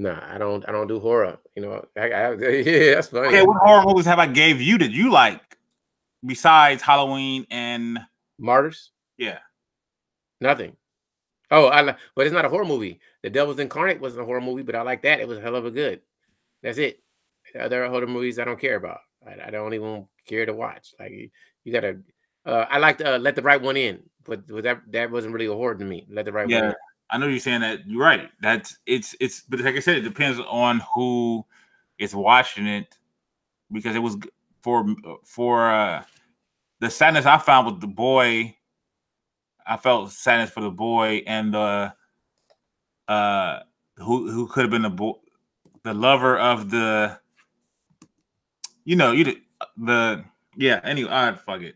Nah, I don't do horror. Yeah, that's funny.
Okay. What horror movies have I gave you that you like besides Halloween and
Martyrs?
yeah?
Nothing. Oh, but it's not a horror movie. The Devil's Incarnate wasn't a horror movie, but I like that. It was a hell of a good. That's it. other horror movies I don't care about. I don't even care to watch. Like you gotta. I like to Let the Right One In, but that wasn't really a horror to me. Let the Right One
Yeah,
In.
I know you're saying that. You're right. That's it's. But like I said, it depends on who is watching it because it was for the sadness I found with the boy. I felt sadness for the boy and the uh who could have been the lover of the the yeah. Anyway, all right, fuck it.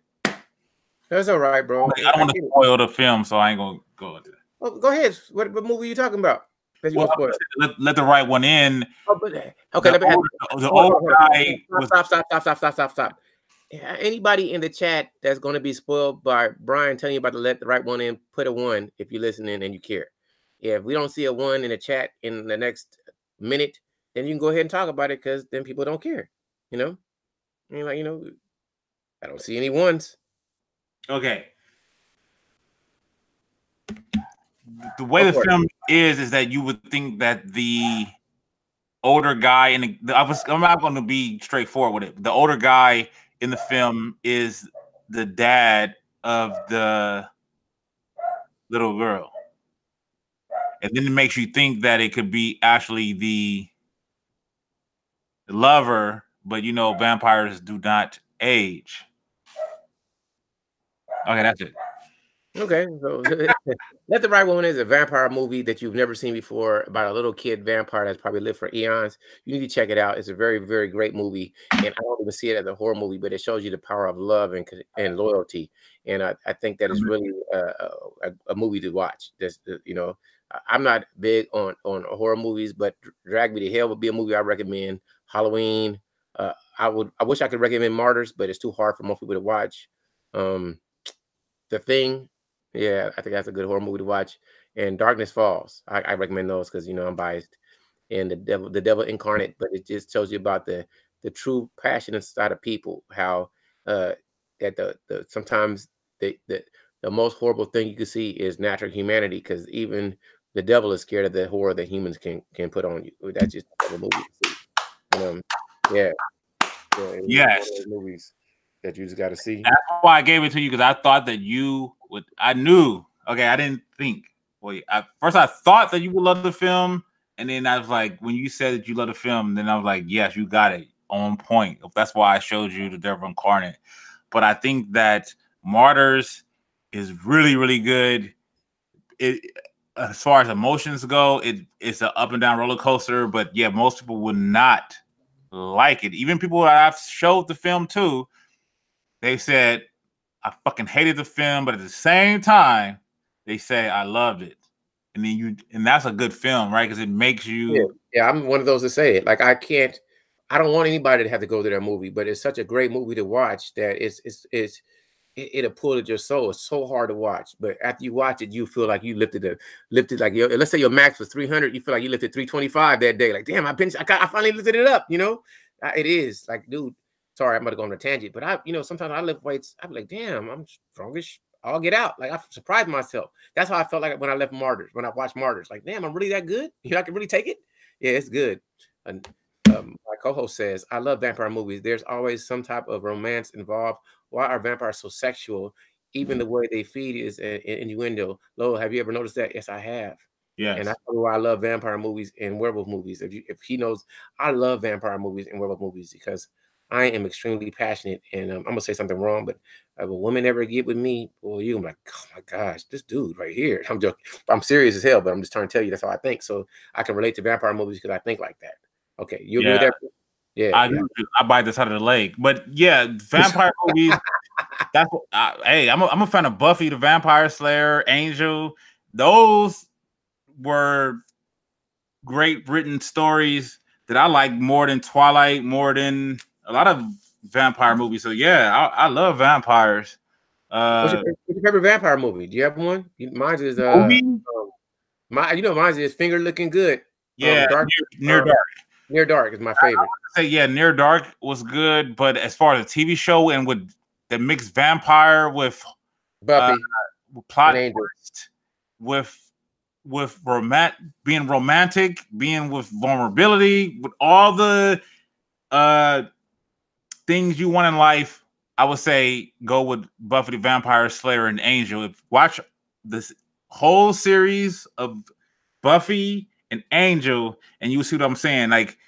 That's all right, bro.
I don't
I
want to
get it.
spoil the film, so I ain't gonna go into that.
Oh, go ahead. What movie are you talking about? That you
Well,
gonna spoil?
let the right one in.
Oh, but okay. Let me ask.
The
Hold on,
old
hold on,
guy
hold
was
on. Stop. Anybody in the chat that's going to be spoiled by Brian telling you about to Let the Right One In, put a 1 if you're listening and you care. Yeah, if we don't see a 1 in the chat in the next minute, then you can go ahead and talk about it because then people don't care. You know, I mean, like I don't see any 1s.
okay. The way
Go
the
for it.
film is that you would think that the older guy I'm not going to be straightforward with it. The older guy in the film is the dad of the little girl, and then it makes you think that it could be actually the lover, but vampires do not age. Okay, that's it.
Okay, so Let the Right One is a vampire movie that you've never seen before about a little kid vampire that's probably lived for eons. You need to check it out. It's a very, very great movie, and I don't even see it as a horror movie, but it shows you the power of love and loyalty. And I think that is really a movie to watch. I'm not big on horror movies, but Drag Me to Hell would be a movie I recommend. Halloween. I wish I could recommend Martyrs, but it's too hard for most people to watch. The Thing, yeah, I think that's a good horror movie to watch. And Darkness Falls, I recommend those because I'm biased. And the Devil Incarnate, but it just tells you about the true passion inside of people. How that the sometimes the most horrible thing you can see is natural humanity, because even the devil is scared of the horror that humans can put on you. That's just a movie to see. Yeah, yeah, it is one of
Yes.
those movies that you just got to see.
That's why I gave it to you, because I thought that you would. I knew. Okay, I didn't think. Well, first I thought that you would love the film, and then I was like, when you said that you love the film, then I was like, yes, you got it on point. That's why I showed you the Devil Incarnate. But I think that Martyrs is really, really good. It as far as emotions go, it's an up and down roller coaster. But yeah, most people would not like it. Even people that I've showed the film to, they said, I fucking hated the film, but at the same time, they say I loved it. And that's a good film, right? Because it makes
Yeah,
you.
yeah, I'm one of those that say it. Like I don't want anybody to have to go to that movie, but it's such a great movie to watch that it'll pull at your soul. It's so hard to watch, but after you watch it, you feel like you lifted like let's say your max was 300, you feel like you lifted 325 that day. Like, damn, I finally lifted it up. It is like, dude. Sorry, I'm gonna go on a tangent, but sometimes I lift weights. I'm like, damn, I'm strongish. I'll get out. Like, I surprised myself. That's how I felt like when I left Martyrs. When I watched Martyrs, like, damn, I'm really that good. I can really take it. Yeah, it's good. And my co-host says, I love vampire movies. There's always some type of romance involved. Why are vampires so sexual? Even the way they feed is an innuendo. Lowell, have you ever noticed that? Yes, I have. And
Yes.
that's why I love vampire movies and werewolf movies. If he knows, I love vampire movies and werewolf movies because I am extremely passionate. And I'm gonna say something wrong, but if a woman ever get with me, well, I'm like, oh my gosh, this dude right here. I'm joking. I'm serious as hell, but I'm just trying to tell you that's how I think. So I can relate to vampire movies because I think like that. Okay, you agree with
Yeah.
that? Yeah,
I
yeah.
agree with you. I bite the side of the leg. But yeah, vampire movies. That's what, hey, I'm a fan of Buffy the Vampire Slayer, Angel. Those were great written stories that I like more than Twilight, more than a lot of vampire movies. So yeah, I love vampires.
What's your favorite vampire movie? Do you have one? Mine is
Movie?
mine is Finger Looking Good.
Yeah,
Dark
Near Dark.
Near Dark is my favorite.
Say yeah, Near Dark was good, but as far as a TV show and with the mixed vampire with
Buffy
plot
and Angel.
twist, with being romantic, being with vulnerability, with all the things you want in life, I would say go with Buffy the Vampire Slayer and Angel. Watch this whole series of Buffy and Angel, and you see what I'm saying. Like,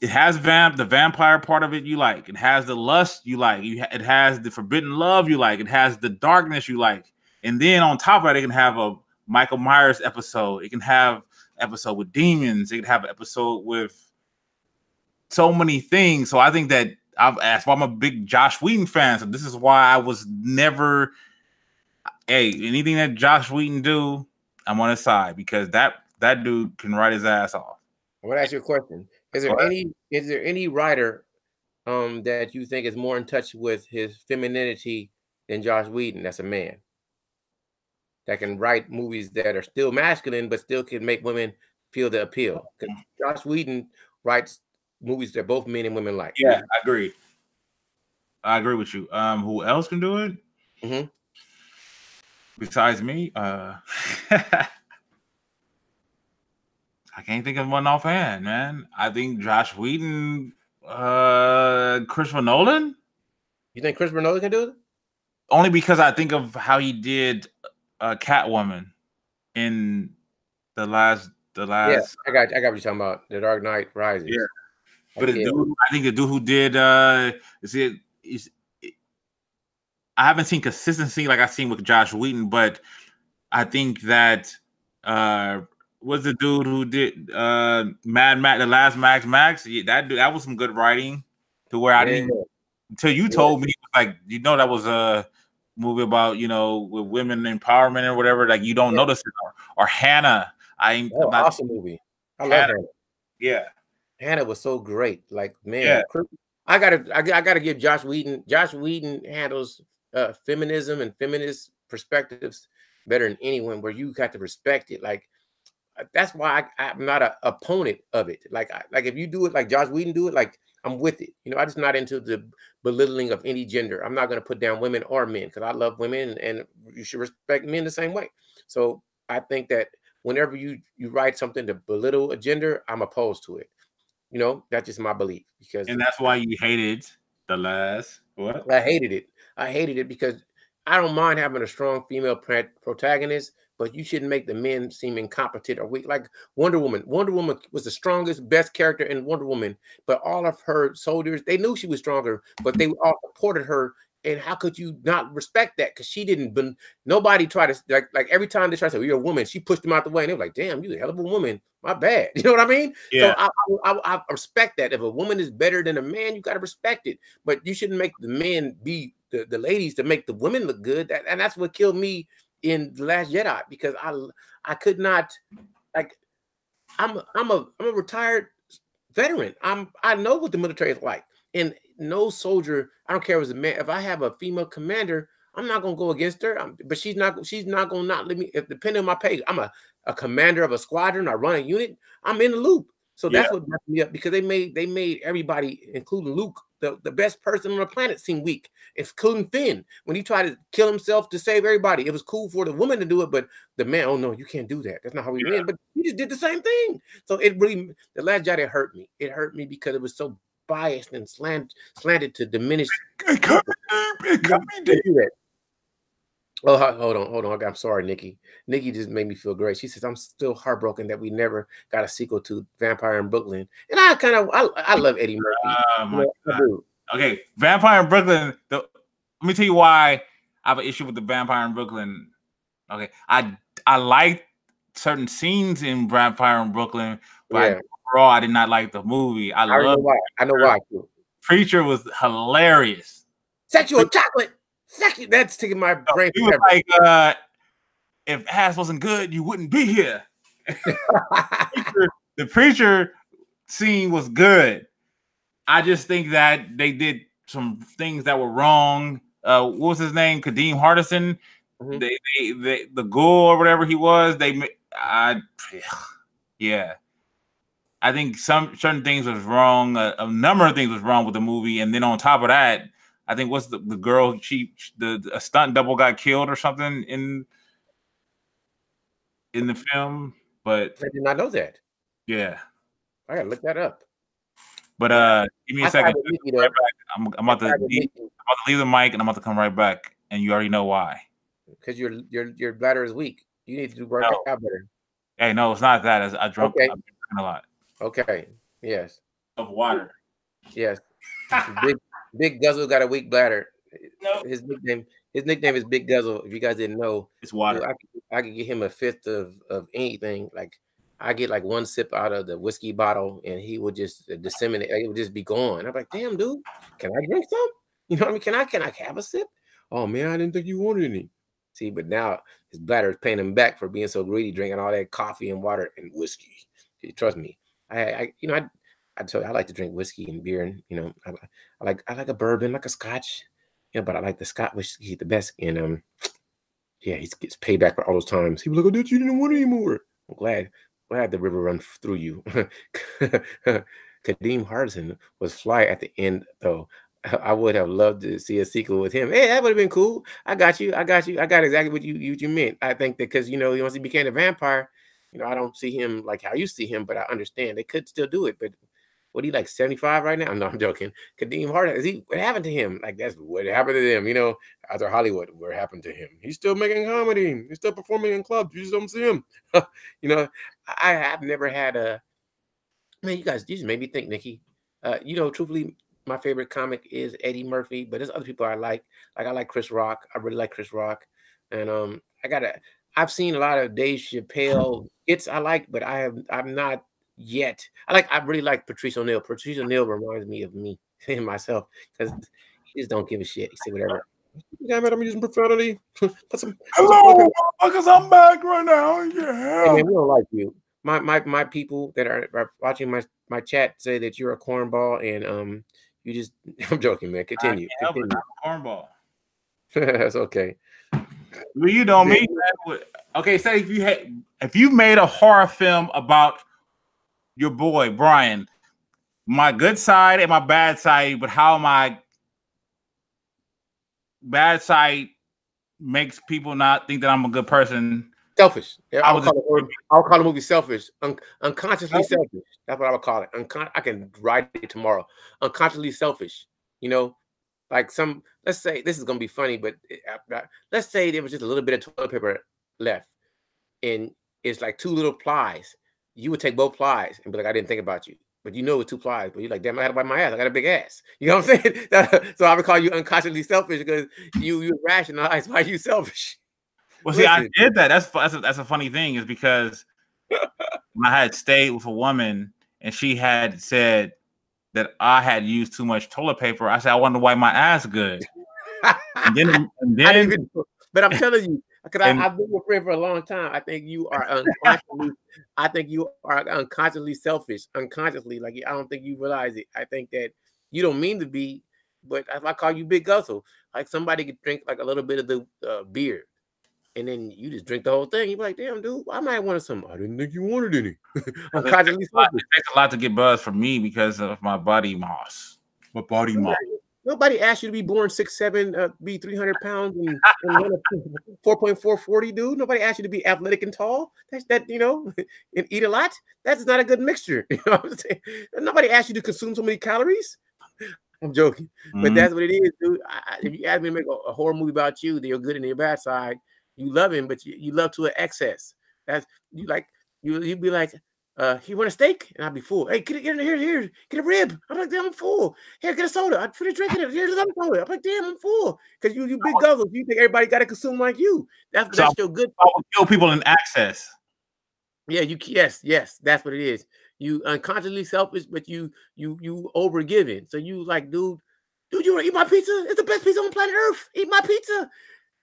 it has the vampire part of it you like. It has the lust you like. It has the forbidden love you like. It has the darkness you like. And then on top of it, it can have a Michael Myers episode. It can have an episode with demons. It can have an episode with so many things. So I think that's why I'm a big Josh Whedon fan. So this is why I was never, hey, anything that Josh Whedon do, I'm on his side, because that dude can write his ass off.
I want to ask you a question. Is there any writer that you think is more in touch with his femininity than Josh Whedon? That's a man that can write movies that are still masculine but still can make women feel the appeal. Because Josh Whedon writes movies that both men and women like.
Yeah, I agree with you. Who else can do it?
Mm-hmm.
Besides me, I can't think of one offhand, man. I think Josh Whedon, Christopher Nolan.
You think Christopher Nolan can do it?
Only because I think of how he did Catwoman in the last.
Yeah, I got what you're talking about. The Dark Knight Rises.
Yeah, but I think the dude who did I haven't seen consistency like I've seen with Josh Whedon, but I think that was the dude who did Mad Max, the last Max. Yeah, that was some good writing to where I didn't until you told me, like, that was a movie about, with women empowerment or whatever. Like, you don't notice it. Or Hannah.
Awesome movie. I love Hannah.
Yeah,
Hannah was so great. Like, man, I gotta give Josh Whedon. Josh Whedon handles feminism and feminist perspectives better than anyone. Where you got to respect it. Like, that's why I'm not an opponent of it. Like if you do it like Josh Whedon do it, like, I'm with it. I'm just not into the belittling of any gender. I'm not going to put down women or men because I love women and you should respect men the same way. So I think that whenever you write something to belittle a gender, I'm opposed to it. That's just my belief.
And that's why you hated the last what?
I hated it because I don't mind having a strong female protagonist, but you shouldn't make the men seem incompetent or weak. Like Wonder Woman. Wonder Woman was the strongest, best character in Wonder Woman, but all of her soldiers, they knew she was stronger, but they all supported her. And how could you not respect that? Because she didn't. Nobody tried to like every time they tried to say, well, you're a woman, she pushed them out the way, and they were like, "Damn, you a hell of a woman. My bad." You know what I mean?
Yeah.
So I respect that. If a woman is better than a man, you got to respect it. But you shouldn't make the men be the ladies to make the women look good. And that's what killed me in The Last Jedi, because I could not, like, I'm a retired veteran. I know what the military is like. And no soldier, I don't care if it's a man, if I have a female commander, I'm not gonna go against her. But she's not gonna not let me, if depending on my pay, I'm a commander of a squadron, I run a unit, I'm in the loop. So that's what messed me up, because they made everybody, including Luke, the best person on the planet, seem weak, including Finn. When he tried to kill himself to save everybody, it was cool for the woman to do it, but the man, oh no, you can't do that. That's not how we win. But he just did the same thing. So it really, The Last Jedi hurt me. It hurt me because it was so biased and slanted to diminish.
It cut me deep.
Oh, hold on. I'm sorry, Nikki. Nikki just made me feel great. She says, I'm still heartbroken that we never got a sequel to Vampire in Brooklyn. And I love Eddie Murphy.
Oh my God. Okay, Vampire in Brooklyn. Let me tell you why I have an issue with the Vampire in Brooklyn. Okay, I like certain scenes in Vampire in Brooklyn, but overall, I did not like the movie. I know
why. I know why too.
Preacher was hilarious.
Sexual chocolate. That's taking my brain.
He was like, if ass wasn't good, you wouldn't be here. The preacher scene was good. I just think that they did some things that were wrong. What was his name? Kadeem Hardison. Mm-hmm. The ghoul or whatever he was. Yeah. I think certain things was wrong. A number of things was wrong with the movie, and then on top of that, I think what's the girl? A stunt double got killed or something in the film. But
I did not know that.
Yeah,
I gotta look that up.
But give me a
I
second.
tried with Mickey
Right
though.
back. I'm about to leave the mic, and I'm about to come right back. And you already know why.
Because your bladder is weak. You need to work out better.
Hey, no, it's not that. I drunk.
Okay.
I've been drinking a lot
Okay. Yes.
of water.
Yes. Big Guzzle got a weak bladder.
No.
His nickname is Big Guzzle. If you guys didn't know,
It's water.
dude, I could get him a fifth of anything. Like I get like one sip out of the whiskey bottle, and he would just disseminate. It would just be gone. I'm like, damn, dude, can I drink some? You know what I mean? Can I have a sip? Oh man, I didn't think you wanted any. See, but now his bladder is paying him back for being so greedy, drinking all that coffee and water and whiskey. Trust me, I told you I like to drink whiskey and beer, and I like a bourbon, like a scotch, but I like the Scotch whiskey the best. And yeah, he gets paid back for all those times. He was like, "I thought you didn't want it anymore." I'm glad the river run through you. Kadeem Hardison was fly at the end, though. I would have loved to see a sequel with him. Hey, that would have been cool. I got you. I got exactly what you meant. I think that because once he became a vampire, I don't see him like how you see him, but I understand they could still do it. But what he like 75 right now? No, I'm joking. Kadeem Hardison, what happened to him? Like that's what happened to them. After Hollywood, what happened to him? He's still making comedy. He's still performing in clubs. You just don't see him. I have never had a. Man, you just made me think, Nikki. Truthfully, my favorite comic is Eddie Murphy, but there's other people I like. Like I like Chris Rock. I really like Chris Rock, and I've seen a lot of Dave Chappelle skits I like, but I'm not yet. I really like Patrice O'Neal. Patrice O'Neal reminds me of me and myself because he just don't give a shit. He say whatever. Yeah, man, I'm using profanity.
Hello, motherfuckers, I'm back right now. Yeah.
Hey, man, we don't like you. My people that are watching my chat say that you're a cornball, and you just. I'm joking, man. Continue.
I can't help it. I'm a cornball.
That's okay.
Well, you know me. Okay, say if you made a horror film about your boy Brian, my good side and my bad side, but how my bad side makes people not think that I'm a good person.
Selfish. Yeah, I'll call the movie selfish. Unconsciously selfish. That's what I would call it. I can write it tomorrow. Unconsciously selfish. Like let's say this is gonna be funny, but let's say there was just a little bit of toilet paper left, and it's like 2 little plies. You would take both plies and be like, I didn't think about you. But it was 2 plies, but you're like, damn, I had to wipe my ass. I got a big ass. You know what I'm saying? So I would call you unconsciously selfish because you rationalize why you selfish.
Well, see, I did that. That's a funny thing is because when I had stayed with a woman and she had said that I had used too much toilet paper, I said I wanted to wipe my ass good. and then
but I'm telling you, because I've been your friend for a long time. I think you are unconsciously. I think you are unconsciously selfish. Unconsciously, like I don't think you realize it. I think that you don't mean to be, but if I call you Big Guzzle, like somebody could drink like a little bit of the beer, and then you just drink the whole thing. You be like, damn, dude, I might have wanted some. I didn't think you wanted any. Unconsciously selfish.
It takes a lot to get buzz for me because of my body mass. My body mass.
Nobody asked you to be born 6'7", be 300 pounds, and 4.440, dude. Nobody asked you to be athletic and tall. And eat a lot. That's not a good mixture. You know what I'm saying? Nobody asked you to consume so many calories. I'm joking, but that's what it is, dude. If you ask me to make a horror movie about you, your good and your bad side, you love him, but you love to an excess. That's you like you'd be like. You want a steak? And I'd be full. Hey, get in here, get a rib. I'm like, damn, I'm full. Here, get a soda. I'd finish drinking it. Here's another soda. I'm like, damn, I'm full. Because you big guzzles. You think everybody got to consume like you. That's your good.
I will kill people in access.
Yeah, yes, that's what it is. You unconsciously selfish, but you over giving. So you like, dude, you want to eat my pizza? It's the best pizza on planet Earth. Eat my pizza.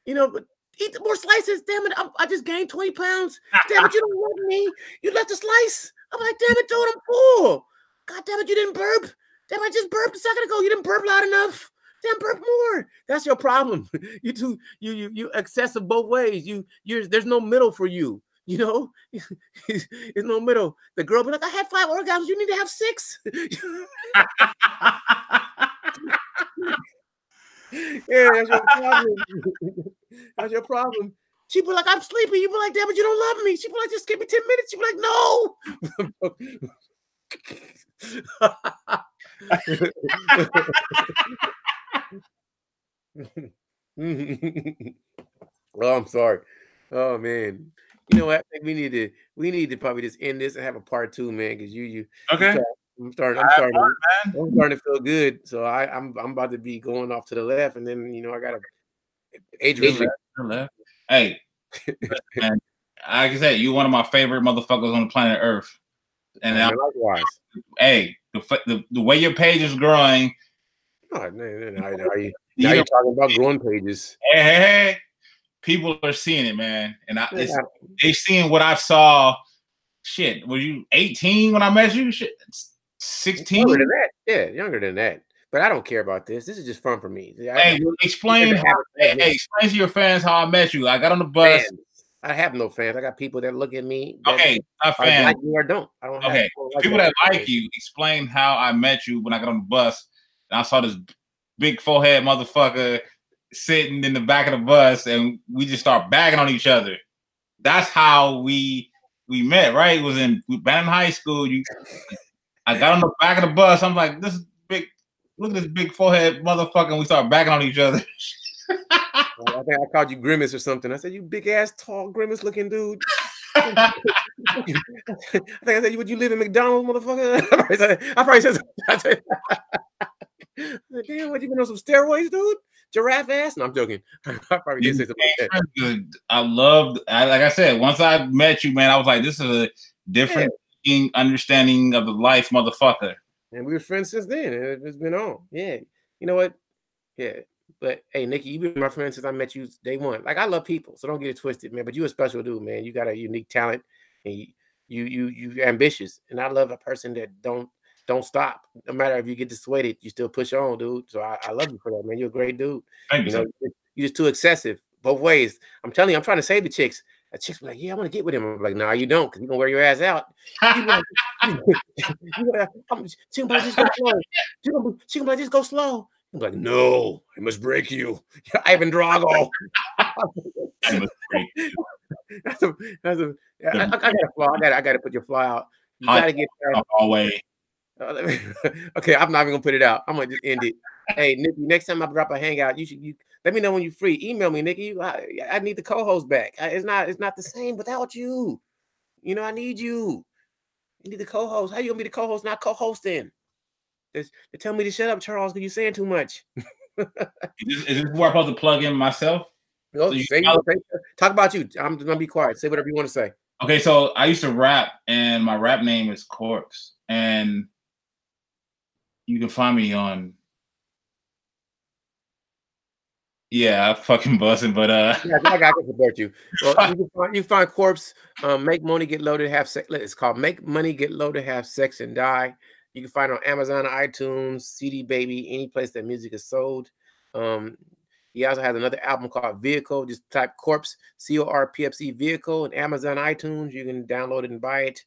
But eat more slices. Damn it, I just gained 20 pounds. Damn it, you don't love me. You left a slice. I'm like, damn it, dude, I'm full. God damn it, you didn't burp. Damn, I just burped a second ago. You didn't burp loud enough. Damn, burp more. That's your problem. You excessive both ways. There's no middle for you. There's no middle. The girl be like, I had 5 orgasms. You need to have 6. Yeah, that's your problem. That's your problem. She be like, I'm sleepy. You be like, damn it, you don't love me. She be like, just give me 10 minutes. She be like, no. Oh, I'm sorry. Oh man. You know what? I think we need to probably just end this and have a part two, man, because you
Okay.
start I'm starting to feel good. So I'm about to be going off to the left, and then I gotta age
To the
restrict.
left, to the left. Hey, man, like I said, you one of my favorite motherfuckers on the planet Earth. And
Man, likewise.
hey, the way your page is growing.
Oh, now you're talking about growing pages.
Hey, people are seeing it, man, and they seeing what I saw. Shit, were you 18 when I met you? Shit, 16.
Younger than that, yeah, younger than that. But I don't care about this. This is just fun for me.
Hey, explain to your fans how I met you. I got on the bus.
Fans. I have no fans. I got people that look at me.
Okay, not fans.
Like you or don't. I don't have
people that like you. Explain how I met you when I got on the bus and I saw this big forehead motherfucker sitting in the back of the bus, and we just start bagging on each other. That's how we met, right? It was in Bannon High School. I got on the back of the bus. I'm like, this is big. Look at this big forehead motherfucker, and we start bagging on each other.
I think I called you Grimace or something. I said, you big ass, tall, Grimace looking dude. I think I said, would you live in McDonald's, motherfucker? I probably said, damn, what, you been on some steroids, dude? Giraffe ass? No, I'm joking. I probably did say something like that.
Like I said, once I met you, man, I was like, this is a different understanding of the life, motherfucker.
And we were friends since then. It's been on. Yeah. You know what? Yeah. But hey, Nikki, you've been my friend since I met you day one. Like, I love people, so don't get it twisted, man. But you a special dude, man. You got a unique talent, and you ambitious. And I love a person that don't stop. No matter if you get dissuaded, you still push on, dude. So I love you for that, man. You're a great dude.
Thank you.
You're just too excessive both ways. I'm telling you, I'm trying to save the chicks. A chick's be like, yeah, I want to get with him. I'm like, no, you don't, because you're gonna wear your ass out. She gonna just go slow. She gonna just go slow. I'm like, no, I must break you. Ivan Drago. I got a flaw. I gotta put your flaw out. You gotta get
always.
Okay, I'm not even gonna put it out. I'm gonna just end it. Hey, Nikki, next time I drop a hangout, you let me know when you're free. Email me, Nikki. I need the co-host back. It's not the same without you. I need you. You need the co-host. How you gonna be the co-host, not co-hosting? They tell me to shut up, Charles, because you're saying too much.
Is this where I'm supposed to plug in myself?
No, talk about you. I'm gonna be quiet. Say whatever you want to say.
Okay, so I used to rap, and my rap name is Corpse, and you can find me on. Yeah, I fucking buzzing, but
yeah, I can support you. Well, you can find Corpse. Make money, get loaded, have sex. It's called Make Money, Get Loaded, Have Sex, and Die. You can find it on Amazon, iTunes, CD Baby, any place that music is sold. He also has another album called Vehicle. Just type Corpse, CORPFC Vehicle, in Amazon, iTunes. You can download it and buy it.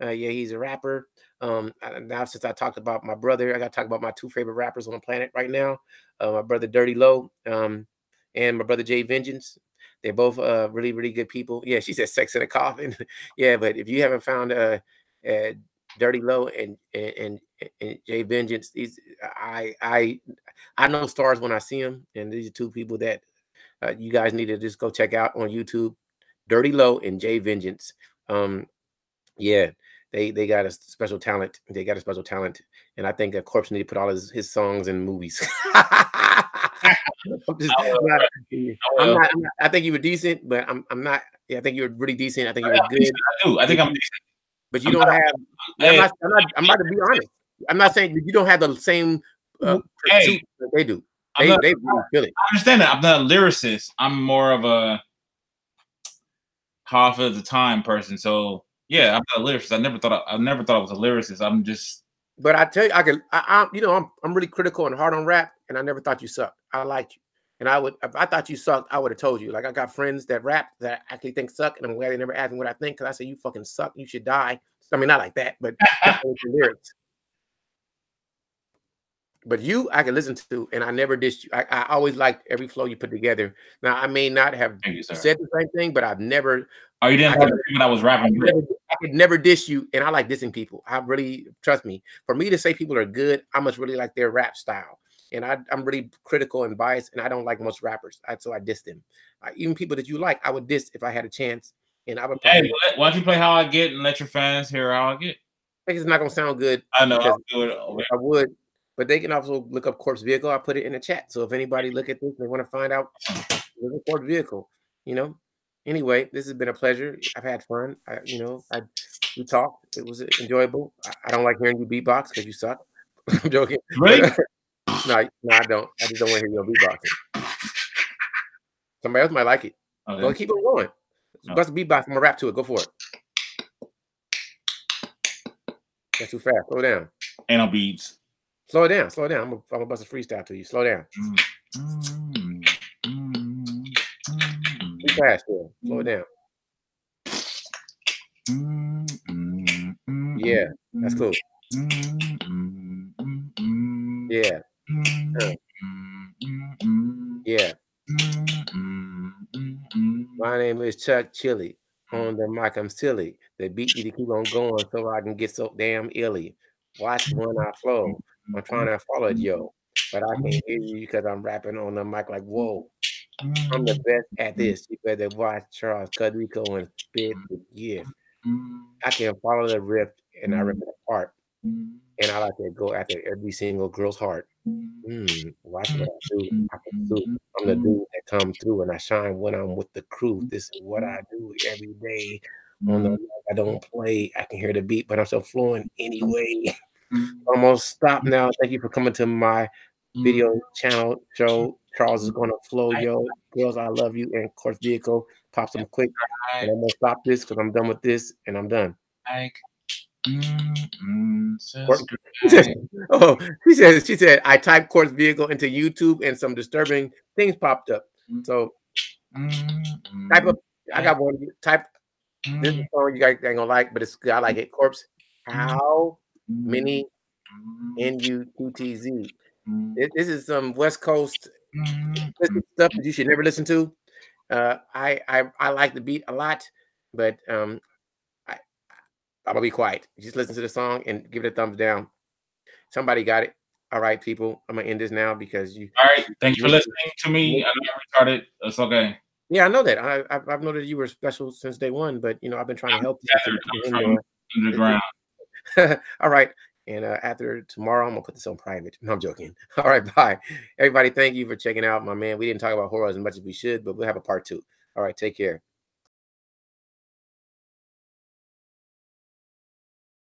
Yeah, he's a rapper. Now, since I talked about my brother, I got to talk about my two favorite rappers on the planet right now. My brother Dirty Low, and my brother Jay Vengeance. They're both really, really good people. Yeah, she said sex in a coffin. Yeah, but if you haven't found Dirty Low and Jay Vengeance, I know stars when I see them, and these are two people that you guys need to just go check out on YouTube. Dirty Low and Jay Vengeance. Yeah, they got a special talent. They got a special talent, and I think that Corpse need to put all his songs in movies. I'm not. I think you were decent, but I'm not. Yeah, I think you were really decent. I think you were good.
I do. I think I'm decent.
But you don't have. I'm about to be honest. I'm not saying you don't have the same pursuit that they do. They really feel it.
I understand that. I'm not a lyricist. I'm more of a half of the time person. So yeah, I'm not a lyricist. I never thought I was a lyricist. I'm just.
But I tell you, I'm really critical and hard on rap, and I never thought you sucked. I liked you, and if I thought you sucked, I would have told you. Like, I got friends that rap that I actually think suck, and I'm glad they never asked me what I think, because I say you fucking suck, you should die. I mean, not like that, but lyrics. But you, I can listen to, and I never dissed you. I always liked every flow you put together. Now, I may not have said the same thing, but I've never.
Oh, you didn't like when I was rapping?
could never diss you, and I like dissing people. I really trust me. For me to say people are good, I must really like their rap style, and I'm really critical and biased, and I don't like most rappers. So I diss them. Even people that you like, I would diss if I had a chance, and I would
Hey,
probably.
why don't you play How I Get and let your fans hear How I Get?
I think it's not gonna sound good
I know.
because
I'll do it over
I would, but they can also look up Corpse Vehicle. I put it in the chat, so if anybody look at this, they want to find out the Corpse Vehicle. You know. Anyway, this has been a pleasure. I've had fun. We talked. It was enjoyable. I don't like hearing you beatbox because you suck. I'm joking.
Really?
But, no, I don't. I just don't want to hear your beatboxing. Somebody else might like it.
Okay.
Go keep it going. Bust a beatbox. I'm gonna rap to it. Go for it. That's too fast. Slow down.
Ain't no beats.
Slow it down. Slow it down. I'm gonna bust a freestyle to you. Slow down. Too fast, Phil. Slow it down. Yeah, that's cool. Yeah. Yeah. My name is Chuck Chili. On the mic, I'm silly. The beat need to keep on going so I can get so damn illy. Watch when I flow. I'm trying to follow it, yo. But I can't hear you because I'm rapping on the mic like, whoa. I'm the best at this. You better watch Charles Cudrico and spit the gift. I can follow the riff and I rip it apart. And I like to go after every single girl's heart. Watch what I do. I can sue. I'm the dude that come through and I shine when I'm with the crew. This is what I do every day. On the mic, I don't play. I can hear the beat, but I'm so fluent anyway. I'm gonna stop now. Thank you for coming to my video channel show. Charles is gonna flow, yo. Girls, I love you. And of course, vehicle, pop some quick. And I'm gonna stop this because I'm done with this and I'm done. Oh, she said I typed Quartz Vehicle into YouTube and some disturbing things popped up. So type up. I got one. Type this is a song you guys ain't gonna like, but it's I like it. Corpse. How many NUTTZ? This is some West Coast stuff that you should never listen to. I like the beat a lot, but I'm gonna be quiet. Just listen to the song and give it a thumbs down. Somebody got it. All right, people. I'm gonna end this now because you.
All right. Thanks for listening to me. I know I retarded. It's okay.
Yeah, I know that. I've noticed you were special since day one, but I've been trying to help you.
From underground.
All right. And after tomorrow, I'm gonna put this on private. No, I'm joking. All right, bye. Everybody, thank you for checking out my man. We didn't talk about horror as much as we should, but we'll have a part 2. All right, take care.